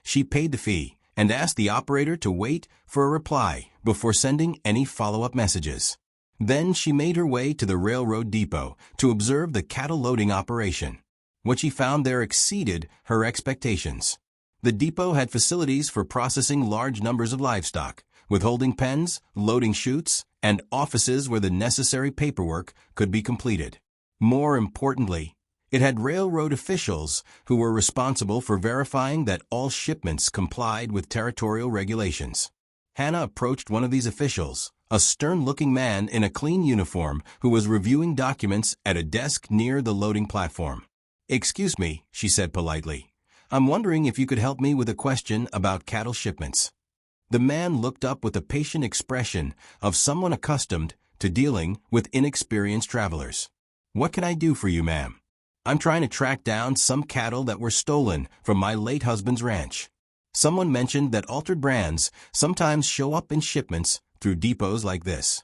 She paid the fee and asked the operator to wait for a reply before sending any follow-up messages. Then she made her way to the railroad depot to observe the cattle loading operation. What she found there exceeded her expectations. The depot had facilities for processing large numbers of livestock, with holding pens, loading chutes, and offices where the necessary paperwork could be completed. More importantly, it had railroad officials who were responsible for verifying that all shipments complied with territorial regulations. Hannah approached one of these officials, a stern-looking man in a clean uniform who was reviewing documents at a desk near the loading platform. "Excuse me," she said politely. "I'm wondering if you could help me with a question about cattle shipments." The man looked up with a patient expression of someone accustomed to dealing with inexperienced travelers. "What can I do for you, ma'am?" "I'm trying to track down some cattle that were stolen from my late husband's ranch. Someone mentioned that altered brands sometimes show up in shipments through depots like this."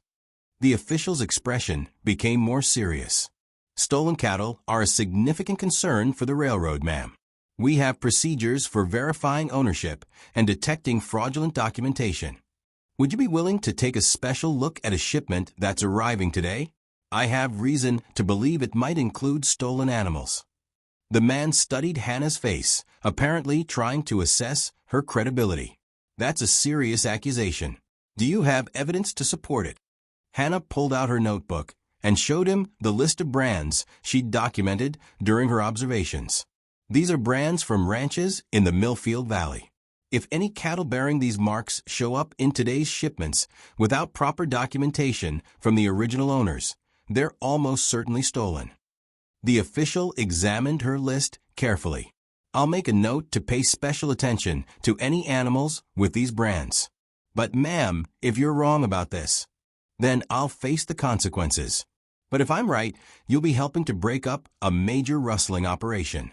The official's expression became more serious. Stolen cattle are a significant concern for the railroad, ma'am. We have procedures for verifying ownership and detecting fraudulent documentation. Would you be willing to take a special look at a shipment that's arriving today? I have reason to believe it might include stolen animals. The man studied Hannah's face, apparently trying to assess her credibility. That's a serious accusation. Do you have evidence to support it? Hannah pulled out her notebook and showed him the list of brands she'd documented during her observations. These are brands from ranches in the Millfield Valley. If any cattle bearing these marks show up in today's shipments without proper documentation from the original owners, they're almost certainly stolen. The official examined her list carefully. I'll make a note to pay special attention to any animals with these brands. But ma'am, if you're wrong about this, then I'll face the consequences. But if I'm right, you'll be helping to break up a major rustling operation.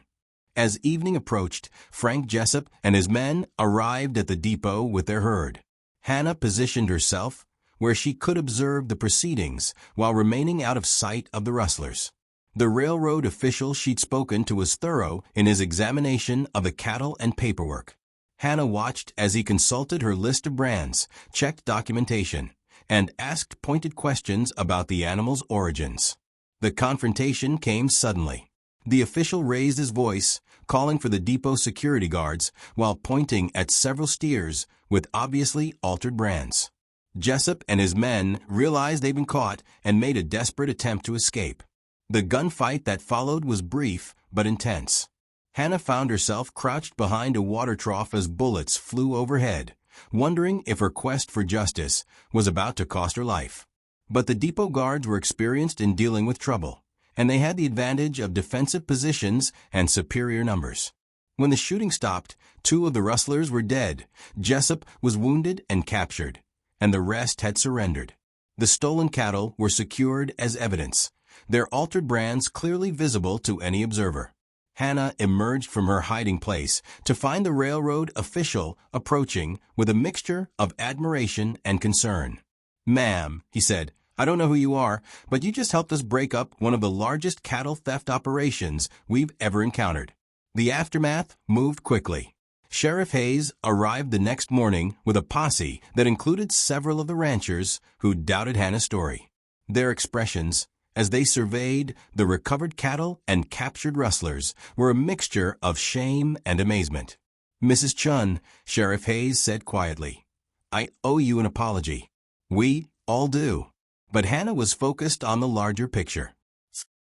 As evening approached, Frank Jessup and his men arrived at the depot with their herd. Hannah positioned herself where she could observe the proceedings while remaining out of sight of the rustlers. The railroad official she'd spoken to was thorough in his examination of the cattle and paperwork. Hannah watched as he consulted her list of brands, checked documentation, and asked pointed questions about the animal's origins. The confrontation came suddenly. The official raised his voice, calling for the depot security guards while pointing at several steers with obviously altered brands. Jessup and his men realized they'd been caught and made a desperate attempt to escape. The gunfight that followed was brief but intense. Hannah found herself crouched behind a water trough as bullets flew overhead, wondering if her quest for justice was about to cost her life. But the depot guards were experienced in dealing with trouble, and they had the advantage of defensive positions and superior numbers. When the shooting stopped, 2 of the rustlers were dead, Jessup was wounded and captured, and the rest had surrendered. The stolen cattle were secured as evidence, their altered brands clearly visible to any observer. Hannah emerged from her hiding place to find the railroad official approaching with a mixture of admiration and concern. "Ma'am," he said, "I don't know who you are, but you just helped us break up one of the largest cattle theft operations we've ever encountered." The aftermath moved quickly. Sheriff Hayes arrived the next morning with a posse that included several of the ranchers who doubted Hannah's story. Their expressions, as they surveyed the recovered cattle and captured rustlers, were a mixture of shame and amazement. "Mrs. Chen," Sheriff Hayes said quietly, "I owe you an apology. We all do." But Hannah was focused on the larger picture.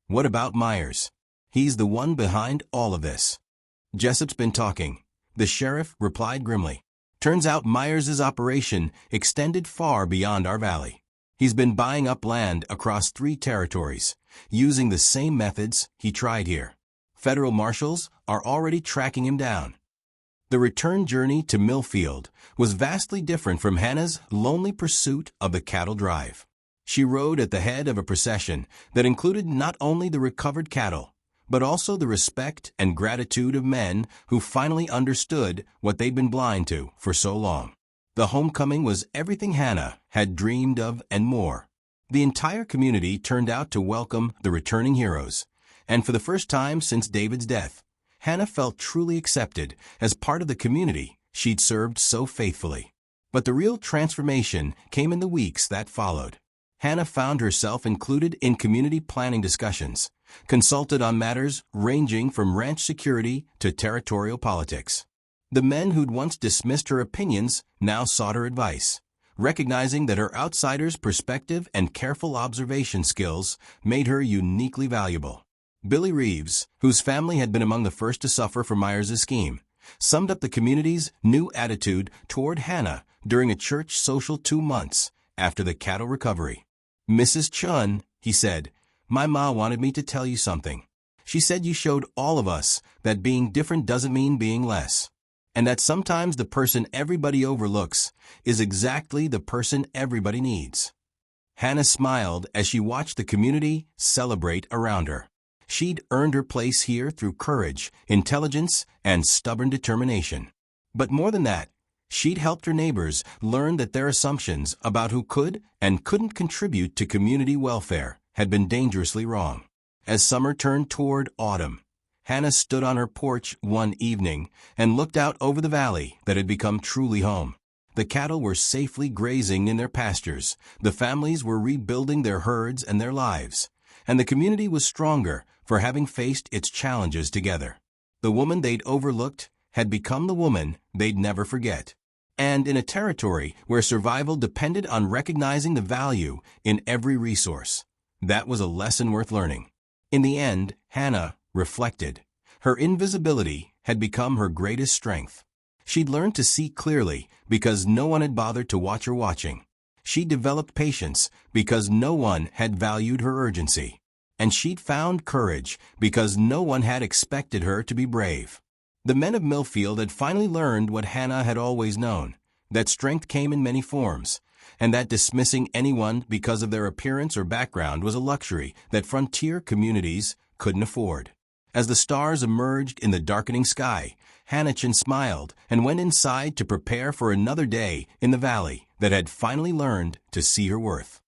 "What about Myers? He's the one behind all of this." "Jessup's been talking," the sheriff replied grimly. "Turns out Myers' operation extended far beyond our valley. He's been buying up land across 3 territories, using the same methods he tried here. Federal marshals are already tracking him down." The return journey to Millfield was vastly different from Hannah's lonely pursuit of the cattle drive. She rode at the head of a procession that included not only the recovered cattle, but also the respect and gratitude of men who finally understood what they'd been blind to for so long. The homecoming was everything Hannah had dreamed of and more. The entire community turned out to welcome the returning heroes, and for the first time since David's death, Hannah felt truly accepted as part of the community she'd served so faithfully. But the real transformation came in the weeks that followed. Hannah found herself included in community planning discussions, consulted on matters ranging from ranch security to territorial politics. The men who'd once dismissed her opinions now sought her advice, recognizing that her outsider's perspective and careful observation skills made her uniquely valuable. Billy Reeves, whose family had been among the first to suffer from Myers' scheme, summed up the community's new attitude toward Hannah during a church social 2 months after the cattle recovery. "Mrs. Chen," he said, "my ma wanted me to tell you something. She said you showed all of us that being different doesn't mean being less, and that sometimes the person everybody overlooks is exactly the person everybody needs." Hannah smiled as she watched the community celebrate around her. She'd earned her place here through courage, intelligence, and stubborn determination. But more than that, she'd helped her neighbors learn that their assumptions about who could and couldn't contribute to community welfare had been dangerously wrong. As summer turned toward autumn, Hannah stood on her porch one evening and looked out over the valley that had become truly home. The cattle were safely grazing in their pastures, the families were rebuilding their herds and their lives, and the community was stronger for having faced its challenges together. The woman they'd overlooked had become the woman they'd never forget. And in a territory where survival depended on recognizing the value in every resource, that was a lesson worth learning. In the end, Hannah reflected. Her invisibility had become her greatest strength. She'd learned to see clearly because no one had bothered to watch her watching. She developed patience because no one had valued her urgency. And she'd found courage because no one had expected her to be brave. The men of Millfield had finally learned what Hannah had always known, that strength came in many forms, and that dismissing anyone because of their appearance or background was a luxury that frontier communities couldn't afford. As the stars emerged in the darkening sky, Chen smiled and went inside to prepare for another day in the valley that had finally learned to see her worth.